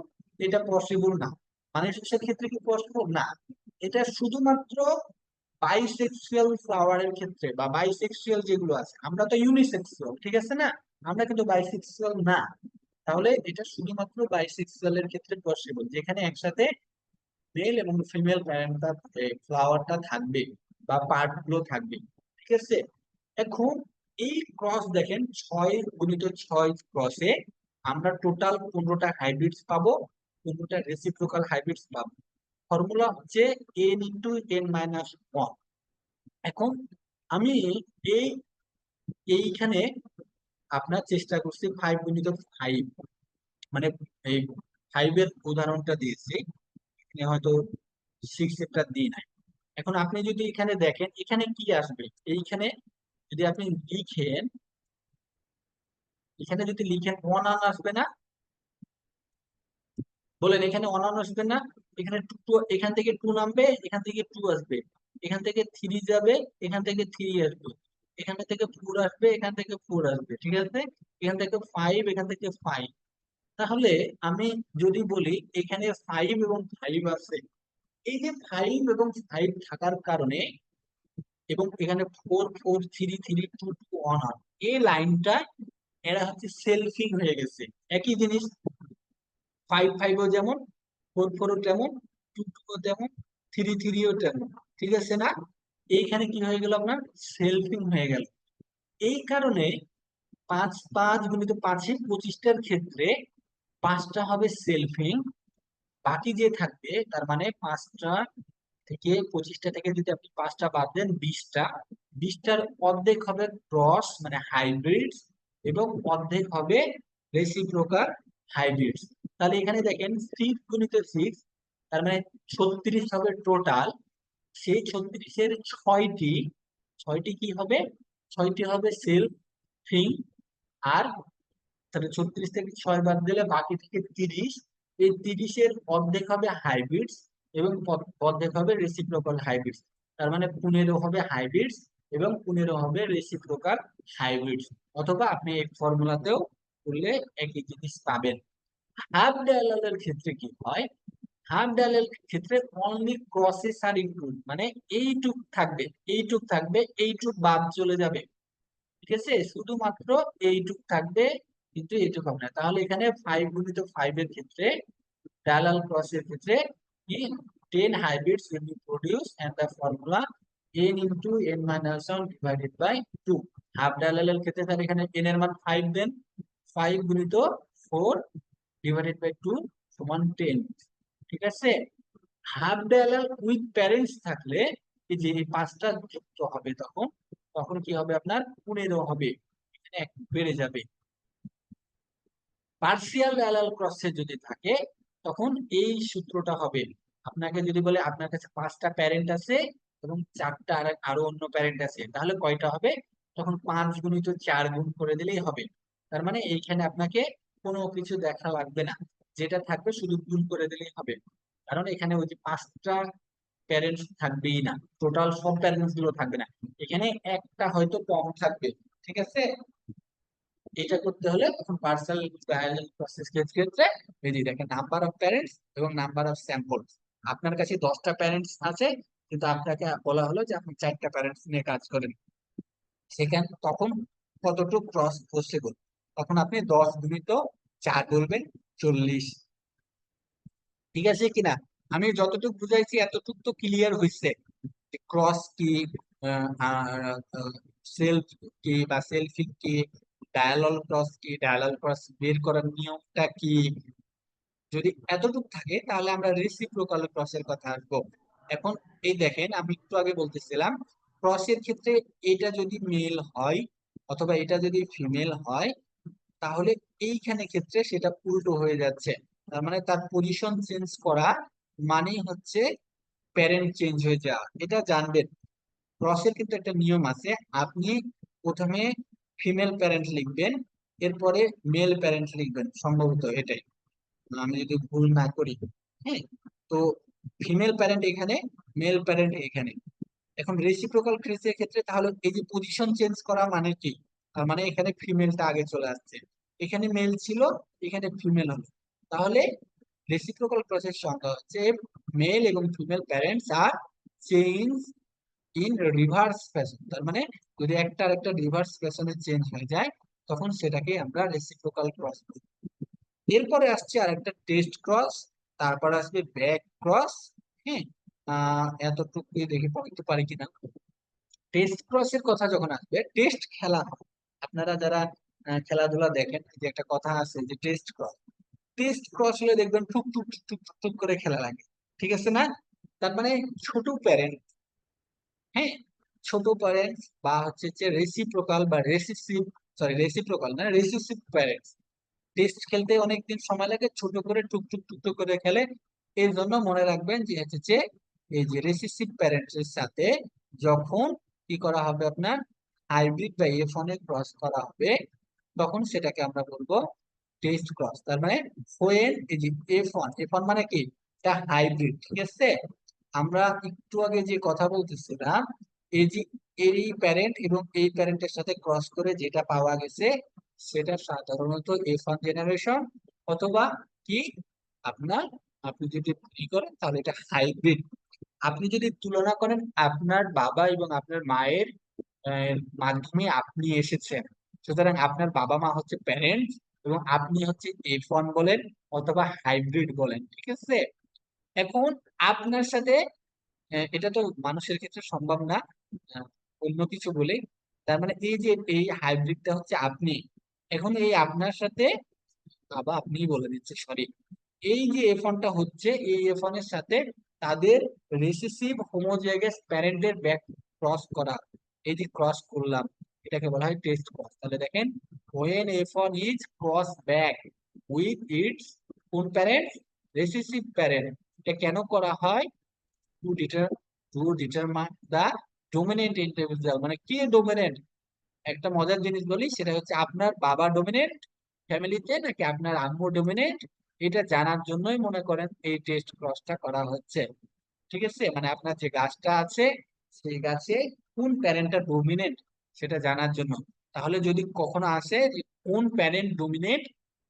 এটা পসিবল না। মানুষের ক্ষেত্রে কি পসিবল না? এটা শুধুমাত্র বাইসেক্সুয়াল ফ্লাওয়ারের ক্ষেত্রে, বা বাইসেক্সুয়াল যেগুলো আছে, আমরা তো ইউনিসেক্সুয়াল, ঠিক আছে না, আমরা কিন্তু বাইসেক্সুয়াল না। তাহলে এটা শুধুমাত্র বাইসেক্সুয়ালের ক্ষেত্রে পসিবল, যেখানে একসাথে মেল এবং ফিমেল প্যারেন্টটা, ফ্লাওয়ারটা থাকবে বা পার্ট গুলো থাকবে, ঠিক আছে। এখন এই ক্রস দেখেন, 6 × 6 ক্রসে আমরা টোটাল 15টা হাইব্রিডস পাবো, 15টা রেসিপ্রোকাল হাইব্রিডস পাবো। ফর্মুলা হচ্ছে n × n−1। এখন আমি এই এইখানে আপনার চেষ্টা করছি 5 × 5, মানে এই 5-এর উদাহরণটা দিয়েছি, এখানে হয়তো 6 এরটা দিই নাই। এখন আপনি যদি এখানে দেখেন এখানে কি আসবে, এইখানে যদি আপনি লিখেন, এখানে যদি লিখেন অনান আসবে না? বলেন, এখানে অনান আসবে না? এখানে টু, এখান থেকে 2 নামবে, এখান থেকে 2 আসবে, এখান থেকে 3 যাবে, এখান থেকে 3 আসবে, এখান থেকে 4 আসবে, এখান থেকে 4 আসবে, ঠিক আছে, এখান থেকে 5, এখান থেকে 5। তাহলে আমি যদি বলি এখানে 5 এবং 5 আছে, এই যে 5 এবং 5 থাকার কারণে এবং এখানে 4 4 3 3 2 2 1 1, এই লাইনটা এরা হচ্ছে সেলফিং হয়ে গেছে। একই জিনিস 5 5 ও যেমন, 4 4 ও তেমন, 2 2 ও তেমন, 3 3 ও তেমন, ঠিক আছে না? এইখানে কি হয়ে গেল আপনার সেলফিং হয়ে গেল। এই কারণে 5 5 গুণিত 5 25টার ক্ষেত্রে 5টা হবে সেলফিং, বাকি যে থাকবে তার মানে 5টা থেকে 25টা থেকে যদি আপনি 5টা বাদ দেন 20টা, 20টার অর্ধেক হবে ক্রস মানে হাইব্রিড এবং অর্ধেক হবে রেসিপ্রোকাল হাইব্রিড। তাহলে এখানে দেখেন 6 গুণিত 6, তার মানে 36 হবে টোটাল। সেই 36-এর 6টি, 6টি কি হবে, 6টি হবে সেলফ থিং। আর তাহলে 36 থেকে 6 বাদ দিলে বাকি থেকে 30, এই 30-এর অর্ধেক হবে হাইব্রিডস এবং অর্ধেক হবে রেসিপ্রোকাল হাইব্রিডস। তার মানে 15 হবে হাইব্রিডস এবং 15 হবে রেসিপ্রোকাল হাইব্রিডস। অথবা আপনি এই ফর্মুলাতেও করলে একই জিনিস পাবেন। হাফ ডায়ালালের ক্ষেত্রে কি হয়, হাফ ডায়ালের ক্ষেত্রে অনলি ক্রসেস আর ইনক্লুড, মানে এইটুক থাকবে, এইটুক থাকবে, এইটুক বাদ চলে যাবে, ঠিক আছে, শুধুমাত্র এইটুক থাকবে, কিন্তু এইটুক হবে না। তাহলে এখানে 5 গুণিত 5 এর ক্ষেত্রে, প্যারালাল ক্রসের ক্ষেত্রে কি 10 hybrids will be produced and the formula n into n minus 1 divided by 2। Half ডায়ালালের ক্ষেত্রে তাহলে এখানে n এর মান 5 দেন, 5 গুণিত 4 ডিভাইডেড বাই 2 সমান 10, ঠিক আছে। হাফ ডায়ালাল উইথ প্যারেন্টস থাকলে এই যে এই 5টা যুক্ত হবে, তখন তখন কি হবে আপনার 15 হবে, এখানে 1 বেড়ে যাবে। পার্সিয়াল ডায়ালাল ক্রসে যদি থাকে তখন এই সূত্রটা হবে, আপনাকে যদি বলে আপনার কাছে 5টা প্যারেন্ট আছে এবং 4টা আরো অন্য প্যারেন্ট আছে, তাহলে কয়টা হবে, তখন 5 গুণিত 4 গুণ করে দিলেই হবে। তার মানে এইখানে আপনাকে কোনো কিছু দেখা লাগবে না, যেটা থাকবে শুধু গুণ করে দিলেই হবে। কারণ এখানে ওই যে 5টা প্যারেন্টস থাকবেই না, টোটাল সব প্যারেন্টস গুলো থাকবে না, এখানে একটা হয়তো কম থাকবে, ঠিক আছে। এটা করতে হলে তখন পার্সেল ট্রায়াল প্রসেস ক্ষেত্রে এই যে দেখেন নাম্বার অফ প্যারেন্টস এবং নাম্বার অফ স্যাম্পলস, আপনার কাছে 10টা প্যারেন্টস আছে কিন্তু আপনাকে বলা হলো যে আপনি 4টা প্যারেন্টস নিয়ে কাজ করেন, সেখানে তখন কতটুকু ক্রস পসিবল, তখন আপনি 10 গুণিত 4 বলবেন 40, ঠিক আছে কিনা? আমি যতটুকু বুঝাইছি এতটুকু তো ক্লিয়ার হয়েছে, ক্রস কি, সেলফ কি বা সেলফিং কি, ডায়ালাল ক্রস কি, ডায়ালাল ক্রস বের করার নিয়মটা কি, যদি এতটুকু থাকে তাহলে আমরা রেসিপ্রোকাল ক্রসের কথা আসবো। এখন এই দেখেন আমি একটু আগে বলতেছিলাম ক্রসের ক্ষেত্রে এটা যদি মেল হয় অথবা এটা যদি ফিমেল হয়, তাহলে এইখানে ক্ষেত্রে সেটা উল্টো হয়ে যাচ্ছে। তার মানে তার পজিশন চেঞ্জ করা মানেই হচ্ছে প্যারেন্ট চেঞ্জ হয়ে যাওয়া, এটা জানবেন। ক্রসের কিন্তু একটা নিয়ম আছে, আপনি প্রথমে ফিমেল প্যারেন্ট লিখবেন, এরপরে মেল প্যারেন্ট লিখবেন, সম্ভবত এটাই, আমি যদি ভুল না করি। হ্যাঁ, তো ফিমেল প্যারেন্ট এখানে, মেল প্যারেন্ট এখানে। এখন রেসিপ্রোকাল কেসের ক্ষেত্রে তাহলে এই যে পজিশন চেঞ্জ করা মানে কি, তার মানে এখানে ফিমেলটা আগে চলে আসছে, এখানে মেল ছিল, এখানে ফিমেল হলো। তাহলে রেসিপ্রোকাল প্রসেস সংজ্ঞা হচ্ছে মেল এবং ফিমেল প্যারেন্টস আর চেঞ্জ ইন রিভার্স ফ্যাশন। তার মানে যদি একটা আর একটা রিভার্স ফ্যাশনে চেঞ্জ হয়ে যায় তখন সেটাকে আমরা রেসিপ্রোকাল ক্রস বলি। এরপরে আসছে আরেকটা টেস্ট ক্রস, তারপর আসবে ব্যাক ক্রস। হ্যাঁ, এতটুকু দেখে পড়তে পারি কিনা। টেস্ট ক্রসের কথা যখন আসবে, টেস্ট খেলা হয়, আপনারা যারা খেলাধুলা দেখেন যে একটা কথা আছে যে টেস্ট ক্রস, টেস্ট ক্রস হলে দেখবেন টুক টুক টুক টুক টুক টুক করে খেলা লাগে, ঠিক আছে না? তার মানে ছোট প্যারেন্ট, হ্যাঁ, ছোট প্যারেন্টস বা হচ্ছে যে রেসিপ্রোকাল বা রেসিসিভ, সরি রেসিপ্রোকাল না রেসিসিভ প্যারেন্টস টেস্ট খেলতে অনেকদিন সময় লাগে, ছোট করে টুকটুক টুকটুক করে খেলে। এর জন্য মনে রাখবেন যে হচ্ছে যে এই যে রেসিসিভ প্যারেন্টস এর সাথে যখন কি করা হবে আপনার হাইব্রিড বা F1 এ ক্রস করা হবে তখন সেটাকে আমরা বলবো টেস্ট ক্রস। তার মানে হোয়েন এই যে F1, F1 মানে কি, এটা হাইব্রিড, ঠিক আছে। আমরা একটু আগে যে কথা বলতেছিলাম এই যে এই প্যারেন্ট এবং এই প্যারেন্টের সাথে ক্রস করে যেটা পাওয়া গেছে সেটা সাধারণত F1 জেনারেশন, অথবা কি আপনার, আপনি যদি ই করেন তাহলে এটা হাইব্রিড। আপনি যদি তুলনা করেন আপনার বাবা এবং আপনার মায়ের মাধ্যমে আপনি এসেছেন, সুতরাং আপনার বাবা মা হচ্ছে প্যারেন্টস এবং আপনি হচ্ছে F1 বলেন অথবা হাইব্রিড বলেন, ঠিক আছে। এখন আপনার সাথে এটা তো মানুষের ক্ষেত্রে সম্ভব না, আহ, অন্য কিছু বলে, তার মানে এই যে এই হাইব্রিডটা হচ্ছে আপনি। এখন এই আপনার সাথে, বাবা আপনিই বলে দিচ্ছে, সরি, এই যে F1টা হচ্ছে এই F1 এর সাথে তাদের রিসেসিভ হোমোজাইগাস প্যারেন্টের ব্যাক ক্রস করা, এই যে ক্রস করলাম এটাকে বলা হয় টেস্ট ক্রস। তাহলে দেখেন, when F1 is cross back with its কোন প্যারেন্ট, রিসেসিভ প্যারেন্ট, এটা কেন করা হয়, to deter to determine the dominant individual, মানে কে ডোমিনেন্ট। একটা মজার জিনিস বলি, সেটা হচ্ছে আপনার বাবা ডোমিনেন্ট ফ্যামিলিতে নাকি আপনার আম্মু ডোমিনেন্ট, এটা জানার জন্যই মনে করেন এই টেস্ট ক্রসটা করা হচ্ছে, ঠিক আছে। মানে আপনার যে গাছটা আছে সেই গাছে কোন প্যারেন্টটা ডোমিনেন্ট সেটা জানার জন্য। তাহলে যদি কখনো আসে যে কোন প্যারেন্ট ডোমিনেন্ট,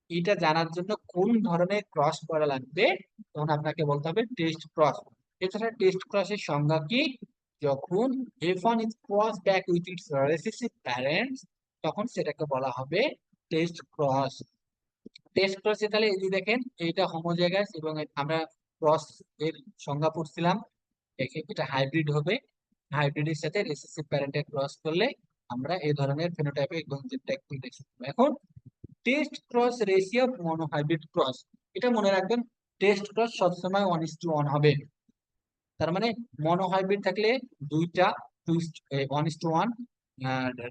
এটা জানার জন্য কোন ধরনের ক্রস করা লাগবে, তখন আপনাকে বলতে হবে টেস্ট ক্রস। এছাড়া টেস্ট ক্রসের সংজ্ঞা কি, যখন F1 is crossed back with its recessive parents, তখন সেটাকে বলা হবে টেস্ট ক্রস। টেস্ট ক্রসে তাহলে এই যে দেখেন এইটা হোমোজাইগাস এবং আমরা ক্রস এর সংজ্ঞা পড়ছিলাম, এটা হাইব্রিড হবে, হাইব্রিডের সাথে রিসেসিভ প্যারেন্টের ক্রস করলে আমরা এই ধরনের ফেনোটাইপিক গণিতটা একটু দেখি। এখন test cross ratio monohybrid cross, এটা মনে রাখবেন, টেস্ট ক্রস সবসময় 1:1 হবে। তার মানে মনোহাইব্রিড থাকলে দুইটা, 1:1,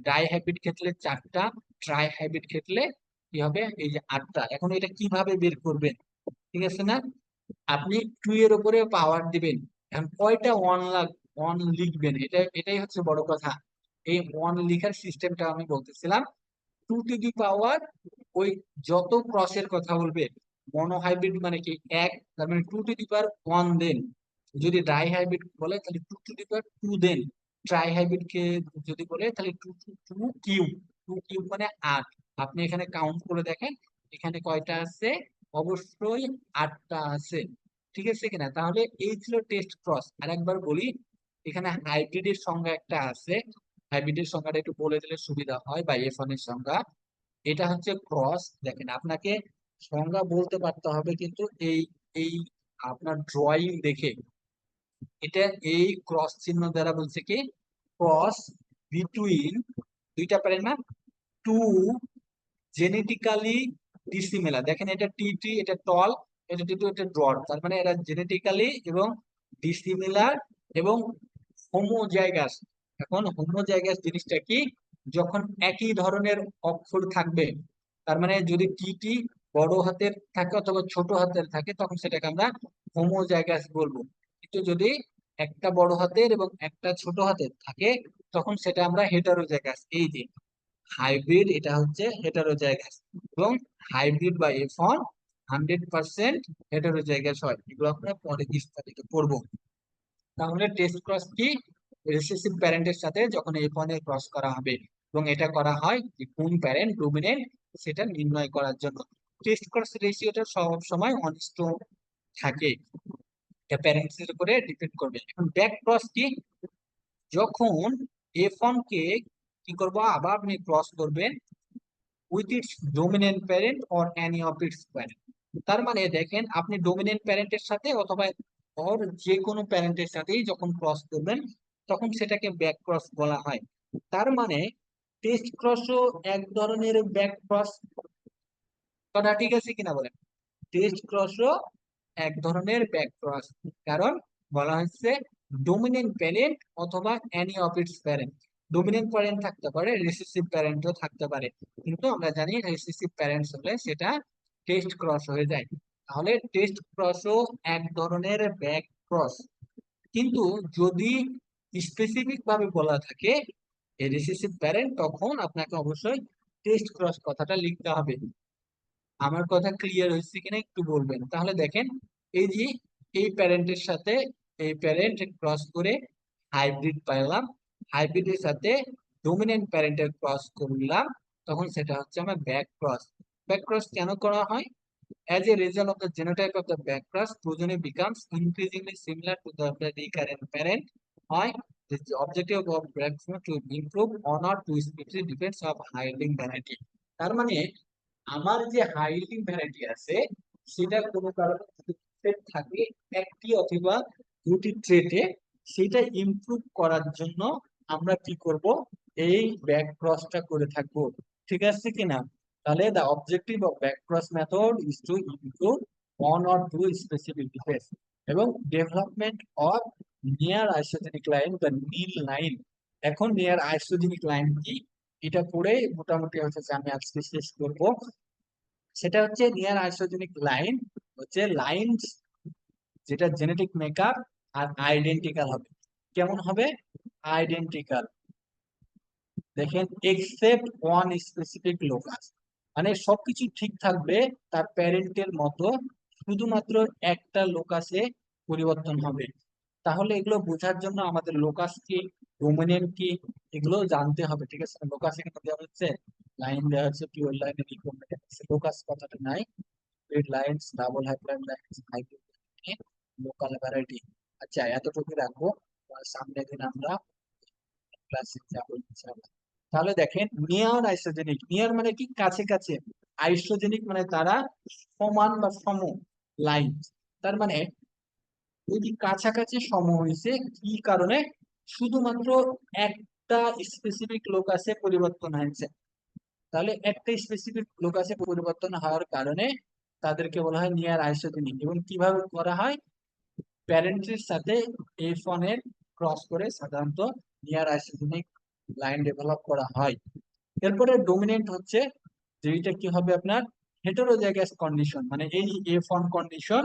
ডাই হাইব্রিড ক্ষেত্রে 4টা, ট্রাই হাইব্রিড ক্ষেত্রে কি হবে, এই যে 8টা। এখন এটা কিভাবে বের করবেন, ঠিক আছে না, আপনি 2 এর উপরে পাওয়ার দিবেন, এখন কয়টা ওয়ান লিখবেন, এটাই হচ্ছে বড় কথা। এই ওয়ান লিখার সিস্টেমটা আমি বলতেছিলাম, 2 টু দি পাওয়ার, ওই যত ক্রসের কথা বলবে, মনোহাইব্রিড মানে কি 1, তার মানে 2 টু দি পাওয়ার 1 দেন, যদি ডাই হাইব্রিড বলে তাহলে 2 to the power 2 then, tri hybrid কে যদি বলে তাহলে 2 টু 2 কিউব, 2 কিউব মানে 8। আপনি এখানে কাউন্ট করে দেখেন এখানে কয়টা আছে, অবশ্যই 8টা আছে, ঠিক আছে কিনা। তাহলে এই ছিল টেস্ট ক্রস। আর একবার বলি, এখানে হাইব্রিডের সংজ্ঞা একটা আছে, হাইব্রিডের সংজ্ঞাটা একটু বলে দিলে সুবিধা হয়, বা F1 এর সংজ্ঞা, এটা হচ্ছে ক্রস। দেখেন আপনাকে সংজ্ঞা বলতে পারতে হবে, কিন্তু এই এই আপনার ড্রয়িং দেখে এটা এই ক্রস চিহ্ন দ্বারা বলছে কি, ক্রস বিটুইন দুইটা প্যারেন্ট না, টু জেনেটিক্যালি ডিসিমিলার। দেখেন এটা টি, এটা টল, এটা টি, এটা ড্রট, তার মানে এরা জেনেটিক্যালি এবং ডিসিমিলার এবং হোমোজাইগাস। এখন হোমোজাইগাস জিনিসটা কি, যখন একই ধরনের অক্ষর থাকবে, তার মানে যদি টি বড় হাতের থাকে অথবা ছোট হাতের থাকে তখন সেটাকে আমরা হোমোজাইগাস বলবো। কিন্তু যদি একটা বড় হাতের এবং একটা ছোট হাতের থাকে তখন সেটা আমরা হেটারোজাইগাস। এই যে হাইব্রিড, এটা হচ্ছে হেটারোজাইগাস, এবং হাইব্রিড বা F1 100% হেটারোজাইগাস হয়, এগুলো আমরা পরে বিস্তারিত পড়বো। তাহলে টেস্ট ক্রস কি, রিসেসিভ প্যারেন্টের সাথে যখন F1 এর ক্রস করা হবে, এবং এটা করা হয় যে কোন প্যারেন্ট ডোমিনেন্ট সেটা নির্ণয় করার জন্য। টেস্ট ক্রস রেশিওটা সব সময় 1:1 থাকে, এটা প্যারেন্টস এর উপরে ডিপেন্ড করবে। এখন ব্যাক ক্রস কি, যখন F1 কে কি করব, আবার আপনি ক্রস করবেন with its dominant parent or any of its parent. তার মানে দেখেন আপনি ডোমিনেন্ট প্যারেন্টের সাথে অথবা ওর যে কোনো প্যারেন্টের সাথেই যখন ক্রস করবেন তখন সেটাকে ব্যাক ক্রস বলা হয়। তার মানে টেস্ট ক্রসও এক ধরনের ব্যাক ক্রস, কথা ঠিক আছে কিনা বলেন। টেস্ট ক্রসও এক ধরনের ব্যাক ক্রস, কারণ বলা হচ্ছে ডোমিনেন্ট প্যারেন্ট অথবা any of its parent. Dominant parent থাকতে পারে, রিসেসিভ প্যারেন্টও থাকতে পারে, কিন্তু আমরা জানি রিসেসিভ প্যারেন্টস হলে সেটা টেস্ট ক্রস হয়ে যায়। তাহলে টেস্ট ক্রসও এক ধরনের ব্যাক ক্রস, কিন্তু যদি স্পেসিফিক ভাবে বলা থাকে রিসেসিভ প্যারেন্ট তখন আপনাকে অবশ্যই টেস্ট ক্রস কথাটা লিখতে হবে। আমার কথা ক্লিয়ার হয়েছে কিনা একটু বলবেন। তাহলে দেখেন এই যে এই প্যারেন্টের সাথে এই প্যারেন্ট ক্রস করে হাইব্রিড পাইলাম, হাইব্রিডের সাথে ডমিনেন্ট প্যারেন্টের ক্রস করলাম, তখন সেটা হচ্ছে আমার ব্যাক ক্রস। ব্যাক ক্রস কেন করা হয়? As a result of the genotype of the backcross, progeny becomes increasingly similar to the recurrent parent. Why? The objective of backcross to improve one or two species depends on hiding variety. তার মানে আমার যে hiding variety আছে সেটা কোনো কারণে যদি trait থাকে একটি অথবা দুটি ট্রেটে, সেটা ইমপ্রুভ করার জন্য আমরা কি করব, এই ব্যাক ক্রসটা করে থাকবো। ঠিক আছে কিনা? তাহলে the objective of backcross method is to improve one or two specific defects এবং development of near isogenic line the NIL line. এখন near isogenic লাইন কি, এটা পড়ে মোটামুটি হচ্ছে যে আমি আজকে শেষ করব। সেটা হচ্ছে নিয়ার আইসোজেনিক লাইন হচ্ছে লাইন যেটা জেনেটিক মেকআপ আর আইডেন্টিক্যাল হবে। কেমন হবে? আইডেন্টিক্যাল। দেখেন এক্সেপ্ট ওয়ান স্পেসিফিক লোকাস, মানে সবকিছু ঠিক থাকবে তার প্যারেন্টের মতো, শুধুমাত্র একটা লোকাসে পরিবর্তন হবে। তাহলে এগুলো বোঝার জন্য আমাদের লোকাস কি, ডোমিনেন্ট কি, এগুলো জানতে হবে। ঠিক আছে, লোকাস এখানে দেওয়া হচ্ছে, লাইন দেওয়া হচ্ছে, পিওর লাইনে রিকমেন্ডেড, লোকাস কথাটা নাই। রেড লাইনস, ডাবল হাইপ্লাইন লাইনস, হাইব্রিড, লোকাল ভ্যারাইটি। আচ্ছা, এতটুকু রাখবো, সামনের দিন আমরা ক্লাসে যাবো ইনশাআল্লাহ। তাহলে দেখেন নিয়ার আইসোজেনিক, নিয়ার মানে কি কাছে কাছে, আইসোজেনিক মানে তারা সমান বা সম লাইন। তার মানে ওই যে কাছাকাছি সম হয়েছে কি কারণে? শুধুমাত্র একটা স্পেসিফিক লোকাসে পরিবর্তন হয়েছে। তাহলে একটা স্পেসিফিক লোকাসে পরিবর্তন হওয়ার কারণে তাদেরকে বলা হয় নিয়ার আইসোজেনিক। এবং কিভাবে করা হয়? প্যারেন্টের সাথে F1 এর ক্রস করে সাধারণত নিয়ার আইসোজেনিক লাইন ডেভেলপ করা হয়। এরপরে ডোমিনেন্ট হচ্ছে যেটা কি হবে আপনার হেটেরোজাইগাস কন্ডিশন, মানে এই F1 কন্ডিশন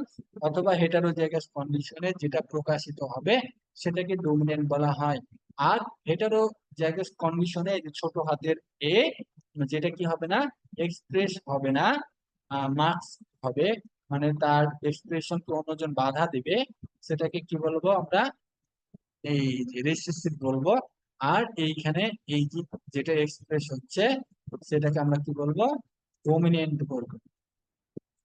অথবা হেটেরোজাইগাস কন্ডিশনে যেটা প্রকাশিত হবে সেটাকে ডোমিনেন্ট বলা হয়। আর হেটেরোজাইগাস কন্ডিশনে ছোট হাতের এ, যেটা কি হবে না, এক্সপ্রেস হবে না, মার্কস হবে, মানে তার এক্সপ্রেশন কে অন্যজন বাধা দিবে, সেটাকে কি বলবো আমরা, এই যে রেসিসিভ বলবো। আর এইখানে এই যে যেটা এক্সপ্রেস হচ্ছে সেটাকে আমরা কি বলবো, ডোমিনেন্ট বলবো,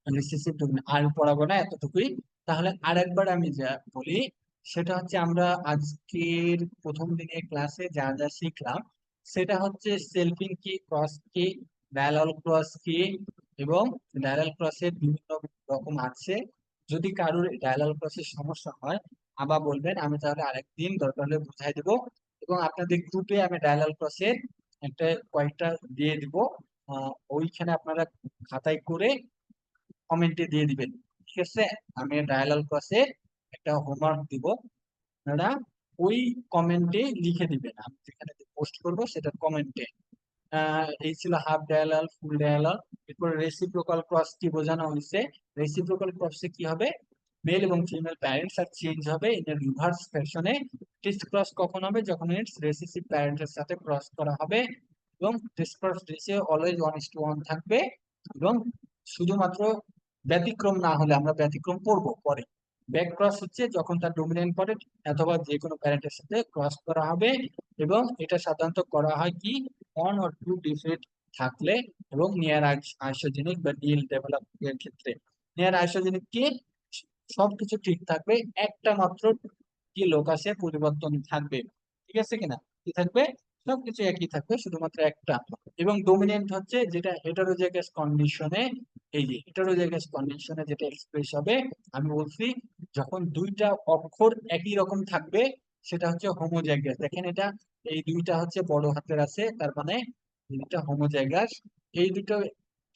রিসেসিভ ডোমিনেন্ট। আর পড়াবো না, এতটুকুই। তাহলে আরেকবার আমি যা বলি সেটা হচ্ছে আমরা আজকের প্রথম দিনের ক্লাসে যা যা শিখলাম সেটা হচ্ছে সেলফিং কি, ক্রস কি, ডায়ালাল ক্রস কি, এবং ডায়ালাল ক্রসের বিভিন্ন রকম আছে। যদি কারোর ডায়ালাল ক্রসের সমস্যা হয় আবার বলবেন, আমি তাহলে আরেকদিন দরকার হলে বুঝাই দেবো। এবং আপনাদের গ্রুপে আমি ডায়ালাল ক্রসের একটা কয়েকটা দিয়ে দিব, ওইখানে আপনারা খাতায় করে কমেন্টে দিয়ে দিবেন। ঠিক আছে, আমি ডায়ালাল ক্লাসে একটা হোমওয়ার্ক দিব, আপনারা ওই কমেন্টে লিখে দিবেন, আমি যেখানে পোস্ট করব সেটা কমেন্টে। এই ছিল হাফ ডায়ালাল, ফুল ডায়ালাল। এরপর রেসিপ্রোকাল ক্রস কি বোঝানো হয়েছে? রেসিপ্রোকাল ক্রসে কি হবে, মেল এবং ফিমেল প্যারেন্টস আর চেঞ্জ হবে ইন রিভার্স ফ্যাশনে। টেস্ট ক্রস কখন হবে? যখন ইটস রেসিসিভ প্যারেন্টের সাথে ক্রস করা হবে, এবং টেস্ট ক্রস রেশিও অলওয়েজ 1:1 থাকবে। এবং শুধুমাত্র ব্যতিক্রম না হলে, আমরা ব্যতিক্রম পড়বো পরে, ব্যাক ক্রস হচ্ছে যখন তার ডোমিনেন্ট প্যারেন্ট অথবা যে কোনো প্যারেন্টের সাথে ক্রস করা হবে, এবং এটা সাধারণত করা হয় কি, ওয়ান অর টু ডিফেক্ট থাকলে, এবং নিয়ার আইসোজেনিক বা নীল ডেভেলপমেন্টের ক্ষেত্রে। নিয়ার আইসোজেনিক কি, সবকিছু ঠিক থাকবে, একটা মাত্র কি লোকাসে পরিবর্তন থাকবে। ঠিক আছে কিনা? কি থাকবে? সবকিছু একই থাকবে, শুধুমাত্র একটা। এবং ডোমিনেন্ট হচ্ছে যেটা হেটারোজাইগাস কন্ডিশনে, এই যে হেটারোজাইগাস কন্ডিশনে যেটা এক্সপ্রেস হবে, আমি বলছি যখন দুইটা অক্ষর একই রকম থাকবে সেটা হচ্ছে হোমোজাইগাস। দেখেন এটা, এই দুইটা হচ্ছে বড় হাতের আছে তার মানে এটা হোমোজাইগাস, এই দুটো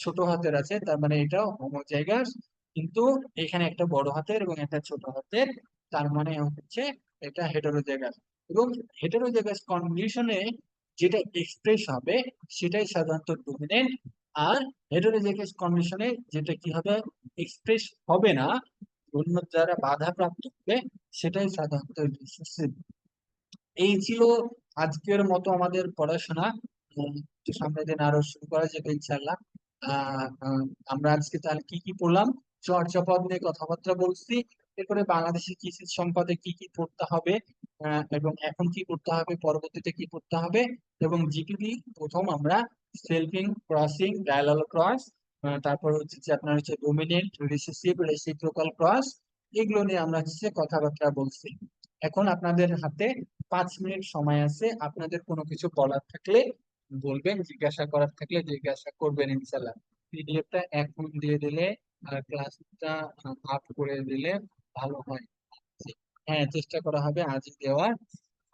ছোট হাতের আছে তার মানে এটা হোমোজাইগাস। কিন্তু এখানে একটা বড় হাতের এবং একটা ছোট হাতের, তার মানে হচ্ছে এটা হেটারোজাইগাস। এবং হেটারোজাইগাস কন্ডিশনে যেটা এক্সপ্রেস হবে সেটাই সাধারণত ডোমিনেন্ট। আর হেটারোজাইগাস কন্ডিশনে যেটা কি হবে, এক্সপ্রেস হবে না, অন্য দ্বারা বাধা প্রাপ্ত হবে, সেটাই সাধারণত রিসেসিভ। এই ছিল আজকের মতো আমাদের পড়াশোনা। সামনের দিন আরো শুরু করা যাবে ইনশাল্লাহ। আহ আহ, আমরা আজকে তাহলে কি কি পড়লাম? চর্যাপদ নিয়ে কথাবার্তা বলছি, এরপরে বাংলাদেশের কৃষি সম্পদে কি কি পড়তে হবে, এবং এখন কি করতে হবে, পরবর্তীতে কি করতে হবে, এবং জিপিপি প্রথম আমরা সেলফিং, ক্রসিং, প্যারালাল ক্রস, তারপর হচ্ছে যে আপনার হচ্ছে ডোমিনেন্ট, রিসেসিভ, রেসিপ্রোকাল ক্রস, এগুলো নিয়ে আমরা হচ্ছে কথাবার্তা বলছি। এখন আপনাদের হাতে 5 মিনিট সময় আছে, আপনাদের কোনো কিছু বলার থাকলে বলবেন, জিজ্ঞাসা করার থাকলে জিজ্ঞাসা করবেন ইনশাল্লাহ। পিডিএফটা এখন দিয়ে দিলে আর ক্লাসটা আপ করে দিলে ভালো হয়। হ্যাঁ, চেষ্টা করা হবে আজই দেওয়ার।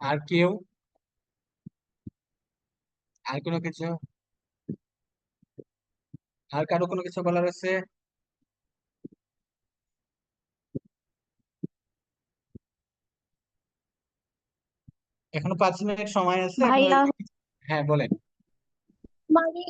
আর কেউ, আর কোনো কিছু, আর কারো কোনো কিছু বলার আছে? এখনো 5 মিনিট সময় আছে এখন। ভাইয়া, হ্যাঁ বলেন। মানে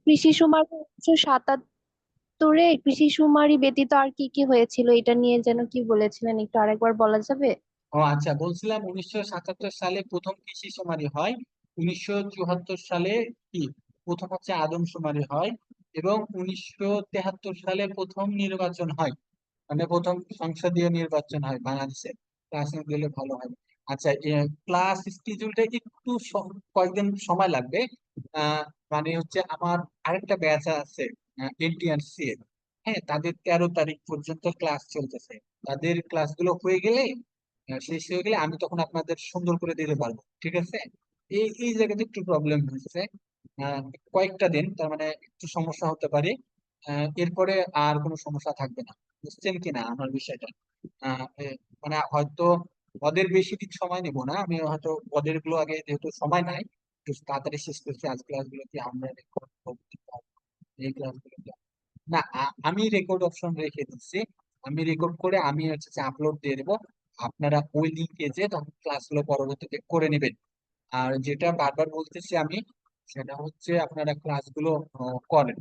কৃষি সুমারি 1977-এ কৃষি সুমারি ব্যতীত আর কি কি হয়েছিল এটা নিয়ে যেন কি বলেছিলেন, একটু আরেকবার বলা যাবে? ও আচ্ছা, বলছিলাম 1977 সালে প্রথম কৃষি শুমারি হয়। 1974 সালে কি প্রথম হচ্ছে আদমশুমারি হয়, এবং 1973 সালে প্রথম নির্বাচন হয়, মানে প্রথম সংসদীয় নির্বাচন হয় বাংলাদেশে। ক্লাস দিলে ভালো হয়। আচ্ছা, ক্লাস স্কেডিউলটা একটু কয়েকদিন সময় লাগবে। আহ মানে হচ্ছে আমার আরেকটা ব্যাচ আছে, এনটিআরসি এর। হ্যাঁ, তাদের 13 তারিখ পর্যন্ত ক্লাস চলতেছে। তাদের ক্লাসগুলো হয়ে গেলে, শেষ হয়ে গেলে আমি তখন আপনাদের সুন্দর করে দিতে পারবো, ঠিক আছে? এই এই জায়গাতে একটু প্রবলেম হচ্ছে। আহ, কয়েকটা দিন, তার মানে একটু সমস্যা হতে পারে। এরপরে আর কোনো সমস্যা থাকবে না। বুঝছেন কিনা আমার বিষয়টা? মানে হয়তো ওদের বেশি দিন সময় নেব না, আমি হয়তো ওদের গুলো আগে, যেহেতু সময় নাই, একটু তাড়াতাড়ি শেষ করছি। আজ ক্লাসগুলো কি আমরা রেকর্ড করতে পারবো? এই ক্লাসগুলো না, আমি রেকর্ড অপশন রেখে দিচ্ছি। আমি রেকর্ড করে আমি হচ্ছে আপলোড দিয়ে দেবো। আপনারা ওই লিঙ্কে যে তখন ক্লাসগুলো পরবর্তীতে করে নেবেন। আর যেটা বারবার বলতেছি আমি, সেটা হচ্ছে আপনারা ক্লাসগুলো করেন,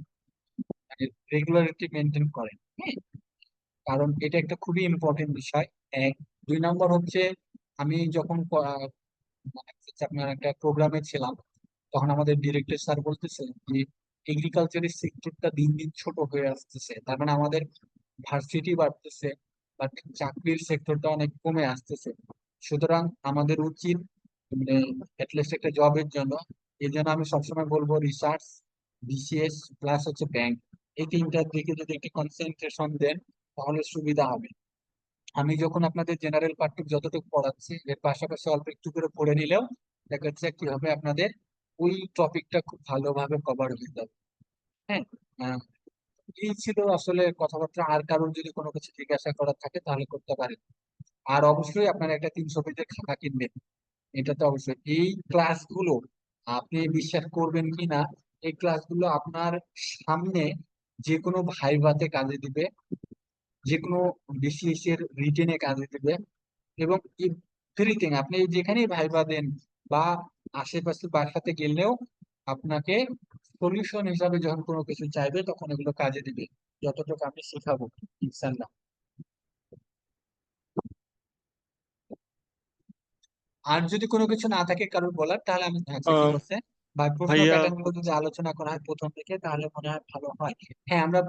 মানে রেগুলারিটি মেনটেন করেন। হ্যাঁ, কারণ এটা একটা খুবই ইম্পর্টেন্ট বিষয়। এক, 2 নম্বর হচ্ছে, আমি যখন মানে হচ্ছে আপনার একটা প্রোগ্রামে ছিলাম, তখন আমাদের ডিরেক্টর স্যার বলতেছে যে এগ্রিকালচারের সেক্টরটা দিন দিন ছোট হয়ে আসতেছে, তার মানে আমাদের ভার্সিটি বাড়তেছে, বাট চাকরির সেক্টরটা অনেক কমে আসতেছে। সুতরাং আমাদের উচিত, মানে অ্যাটলিস্ট একটা জবের জন্য, এই জন্য আমি সবসময় বলবো রিসার্চ, বিসিএস প্লাস হচ্ছে ব্যাংক, এই তিনটার দিকে যদি একটি কনসেন্ট্রেশন দেন তাহলে সুবিধা হবে। আমি যখন আপনাদের জেনারেল পার্ট যতটুকু পড়াচ্ছি, এর পাশাপাশি অল্প একটু করে পড়ে নিলেও দেখা যাচ্ছে কি হবে, আপনাদের ওই টপিকটা খুব ভালোভাবে কভার হয়ে যাবে। হ্যাঁ, আহ, এই ছিল আসলে কথাবার্তা। আর কারোর যদি কোনো কিছু জিজ্ঞাসা করার থাকে তাহলে করতে পারেন। আর অবশ্যই আপনারা একটা 300 পেজের খাতা কিনবেন, এটা তো অবশ্যই। এই ক্লাসগুলো আপনি বিশ্বাস করবেন কি না, এই ক্লাসগুলো আপনার সামনে যে কোনো ভাইভাতে কাজে দিবে, যে কোনো বিসিএস এর রিটেনে কাজে দিবে, এবং এভরিথিং আপনি যেখানেই ভাইবা দেন বা আশেপাশে বাসাতে গেলেও আপনাকে সলিউশন হিসাবে যখন কোনো কিছু চাইবে তখন এগুলো কাজে দিবে, যতটুকু আমি শেখাবো ইনশাল্লাহ। আর যদি কোনো কিছু না থাকে কারোর বলার, তাহলে আমি, আচ্ছা ঠিক আহ, আছে, বা প্রশ্ন ভাইয়া প্যাটার্ন গুলো যদি আলোচনা করা হয় প্রথম থেকে তাহলে মনে হয় ভালো হয়। হ্যাঁ, আমরা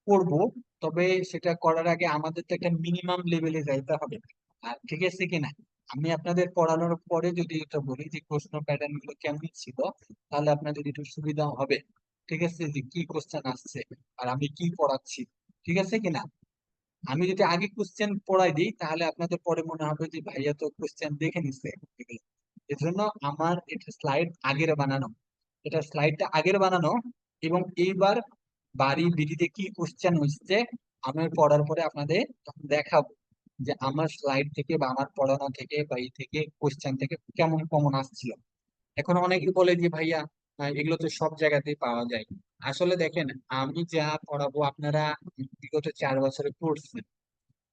করবো, তবে সেটা করার আগে আমাদের তো একটা মিনিমাম লেভেলে যাইতে হবে। আর ঠিক আছে কিনা, আমি আপনাদের পড়ানোর পরে যদি এটা বলি যে প্রশ্ন প্যাটার্ন গুলো কেমন ছিল, তাহলে আপনাদের একটু সুবিধা হবে। ঠিক আছে, যে কি কোশ্চেন আসছে আর আমি কি পড়াচ্ছি, ঠিক আছে কিনা। আমি যদি আগে কোশ্চেন পড়াই দিই তাহলে আপনাদের পরে মনে হবে যে ভাইয়া তো কোশ্চেন দেখে নিচ্ছে এগুলো। এজন্য আমার এটা স্লাইড আগের বানানো, এটা স্লাইডটা আগের বানানো, এবং এইবার বাড়ি বিড়িতে কি কোশ্চেন হচ্ছে আমি পড়ার পরে আপনাদের তখন দেখাবো যে আমার স্লাইড থেকে বা আমার পড়ানো থেকে বা এই থেকে কোশ্চেন থেকে কেমন কমন আসছিল। এখন অনেকে বলে যে ভাইয়া, এগুলো তো সব জায়গাতেই পাওয়া যায়। আসলে দেখেন, আমি যা পড়াবো আপনারা বিগত 4 বছরে পড়ছেন।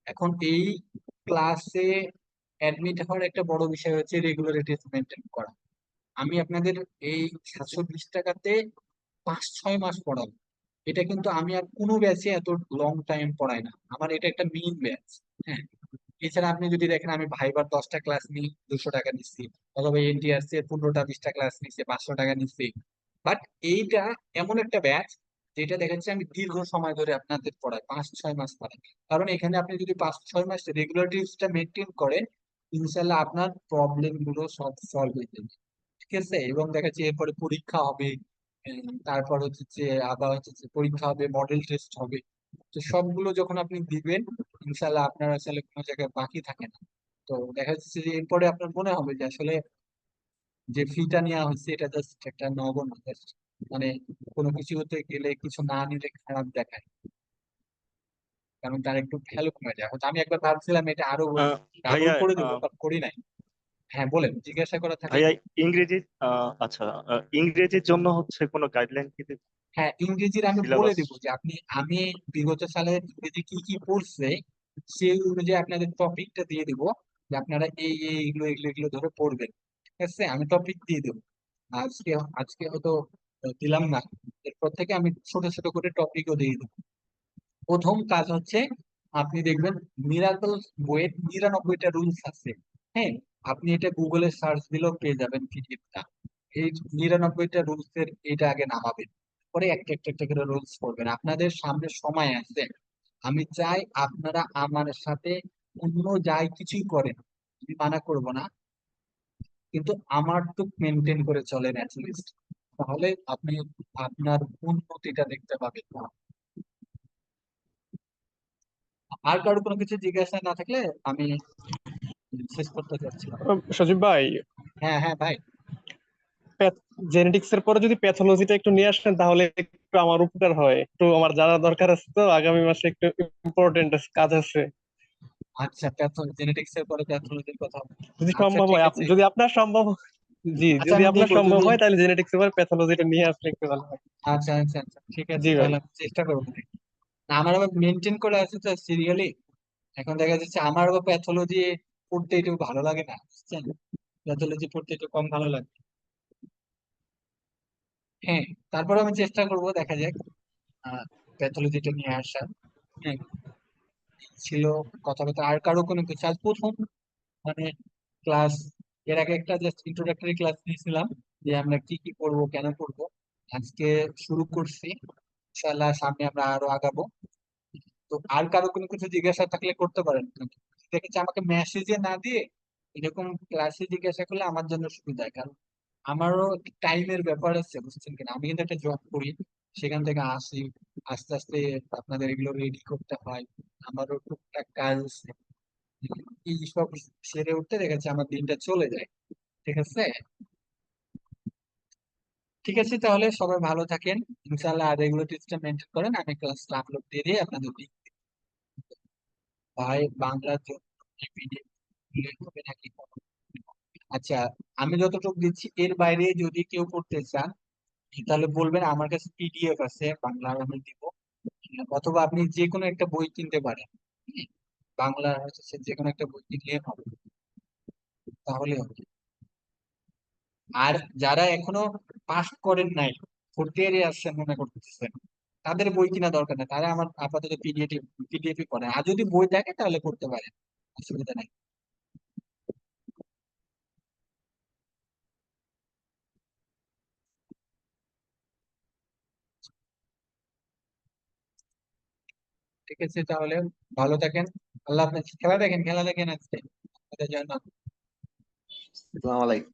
এখন এই ক্লাসে অ্যাডমিট হওয়ার একটা বড় বিষয় হচ্ছে রেগুলারিটিস মেনটেন করা। আমি আপনাদের এই 720 টাকাতে 5-6 মাস পড়াবো। এটা কিন্তু আমি আর কোনো ব্যাচে এত লং টাইম পড়াই না, আমার এটা একটা মেইন ব্যাচ। হ্যাঁ, এছাড়া আপনি যদি দেখেন আমি ভাইবার 10টা ক্লাস নিই 200 টাকা নিচ্ছি, অথবা এনটিআরসি এর 15টা 20টা ক্লাস নিচ্ছি 500 টাকা নিচ্ছি। বাট এইটা এমন একটা ব্যাচ যেটা দেখা যাচ্ছে আমি দীর্ঘ সময় ধরে আপনাদের পড়াই, 5-6 মাস পড়াই। কারণ এখানে আপনি যদি 5-6 মাস রেগুলারিটিসটা মেনটেন করেন, ইনশাল্লাহ আপনার প্রবলেম গুলো সব সলভ হয়ে যাবে। ঠিক আছে, এবং দেখা যাচ্ছে এরপরে পরীক্ষা হবে, তারপর হচ্ছে যে আবার হচ্ছে যে পরীক্ষা হবে, মডেল টেস্ট হবে। তো সবগুলো যখন আপনি দিবেন, ইনশাল্লাহ আপনার আসলে কোনো জায়গায় বাকি থাকে না। তো দেখা যাচ্ছে যে এরপরে আপনার মনে হবে যে আসলে যে ফিটা নেওয়া হয়েছে এটা জাস্ট একটা নগণ্য, just মানে কোনো কিছু হতে গেলে কিছু না নিলে খারাপ দেখায়, কারণ তার একটু ভ্যালু কমে যায়। হয়তো আমি একবার ভাবছিলাম এটা আরো ডাবল ভাইয়া করে দেবো, বাট করি নাই। হ্যাঁ বলেন, জিজ্ঞাসা করা থাকলে ভাইয়া বলেন। ইংরেজি আচ্ছা, ইংরেজির জন্য হচ্ছে কোনো গাইডলাইন কি হ্যাঁ, ইংরেজির আমি বলে সিলেবাস? দেবো যে আমি বিগত সালের ইংরেজি কি কি পড়ছে সেই অনুযায়ী আপনাদের টপিকটা দিয়ে দিব, যে আপনারা এগুলো এগুলো এগুলো ধরে পড়বেন। ঠিক আছে, আমি টপিক দিয়ে দেবো। আজকে আজকে হয়তো দিলাম না, এরপর থেকে আমি ছোট ছোট করে টপিকও দিয়ে দেবো। প্রথম কাজ হচ্ছে, আপনি দেখবেন মিরাকলস বইয়ের 99টা রুলস আছে। হ্যাঁ, আপনি এটা গুগলে সার্চ দিলেও পেয়ে যাবেন পিডিএফটা। এই 99টা রুলস এর এটা আগে নামাবেন, পরে একটা একটা একটা করে রুলস করবেন। আপনাদের সামনে সময় আছে, আমি চাই আপনারা আমার সাথে অন্য যাই কিছুই করেন, আমি মানা করব না, কিন্তু আমার তো মেনটেন করে চলেন অ্যাটলিস্ট, তাহলে আপনি আপনার উন্নতিটা দেখতে পাবেন। আর কারো কোনো কিছু জিজ্ঞাসা না থাকলে আমি শেষ করতে চাচ্ছিলাম। সজীব ভাই, হ্যাঁ হ্যাঁ ভাই। জেনেটিক্স এর পরে যদি প্যাথোলজিটা একটু নিয়ে আসেন তাহলে একটু আমার উপকার হয়। একটু আমার জানা দরকার আছে, তো আগামী মাসে একটু ইম্পর্টেন্ট কাজ আছে। আচ্ছা, জেনেটিক্স এর পরে প্যাথোলজির কথা হবে। যদি আচ্ছা সম্ভব ঠিক হয় আছে, যদি আপনার সম্ভব জি, আচ্ছা যদি আমি আপনার দেখবো সম্ভব যদি। হয় তাহলে জেনেটিক্স এর পরে প্যাথোলজিটা নিয়ে আসলে একটু ভালো হয়। আচ্ছা আচ্ছা আচ্ছা ঠিক আছে, জি ভাই। তাহলে আমি চেষ্টা করবো দেখি। না, আমার আবার মেনটেন করে আছে তো সিরিয়ালি। এখন দেখা যাচ্ছে আমার আবার প্যাথোলজি পড়তে একটু ভালো লাগে না, বুঝছেন? প্যাথোলজি পড়তে একটু কম ভালো লাগে। হ্যাঁ, তারপরে আমি চেষ্টা করবো, দেখা যাক। প্যাথোলজিটা নিয়ে আসা। হ্যাঁ, ছিল কথা কথা। আর কারো কোনো কিছু? আজ প্রথম মানে ক্লাস, এর আগে একটা জাস্ট ইন্ট্রোডাক্টরি ক্লাস নিয়েছিলাম যে আমরা কি কি করব, কেন করব। আজকে শুরু করছি, ইনশাআল্লাহ সামনে আমরা আরো আগাবো। তো আর কারো কোনো কিছু জিজ্ঞাসা থাকলে করতে পারেন। দেখেছি আমাকে মেসেজে না দিয়ে এরকম ক্লাসে জিজ্ঞাসা করলে আমার জন্য সুবিধা হয়, কারণ আমারও টাইমের ব্যাপার আছে, বুঝছেন কিনা। আমি কিন্তু একটা জব করি, সেখান থেকে আসি, আস্তে আস্তে আপনাদের এগুলো রেডি করতে হয়, আমারও টুকটাক কাজ আছে। এই সব সেরে উঠতে দেখেছি আমার দিনটা চলে যায়। ঠিক আছে, ঠিক আছে, তাহলে সবাই ভালো থাকেন। ইনশাআল্লাহ আর রেগুলারিটিসটা মেনটেন করেন, আমি ক্লাসটা আপলোড দিয়ে দিয়ে আপনাদের দিই। ভাই বাংলার জন্য পিডিএফ হবে নাকি? আচ্ছা, আমি যতটুকু দিচ্ছি এর বাইরে যদি কেউ পড়তে চান তাহলে বলবেন, আমার কাছে পিডিএফ আছে বাংলার, আমি দিব। অথবা আপনি যে কোনো একটা বই কিনতে পারেন, বাংলা হচ্ছে যে কোনো একটা বই কিনলে হবে, তাহলে হবে। আর যারা এখনো পাস করেন নাই, ফোর্থ ইয়ারে আসছেন মনে করতেছেন, তাদের বই কিনা দরকার নেই, তারা আমার আপাতত পিডিএফ পড়ে। আর যদি বই থাকে তাহলে করতে পারেন, অসুবিধা নাই। ঠিক আছে, তাহলে ভালো থাকেন। আল্লাহ আপনার খেলা দেখেন, খেলা দেখেন আজকে আমাদের জন্য। আসসালামু আলাইকুম।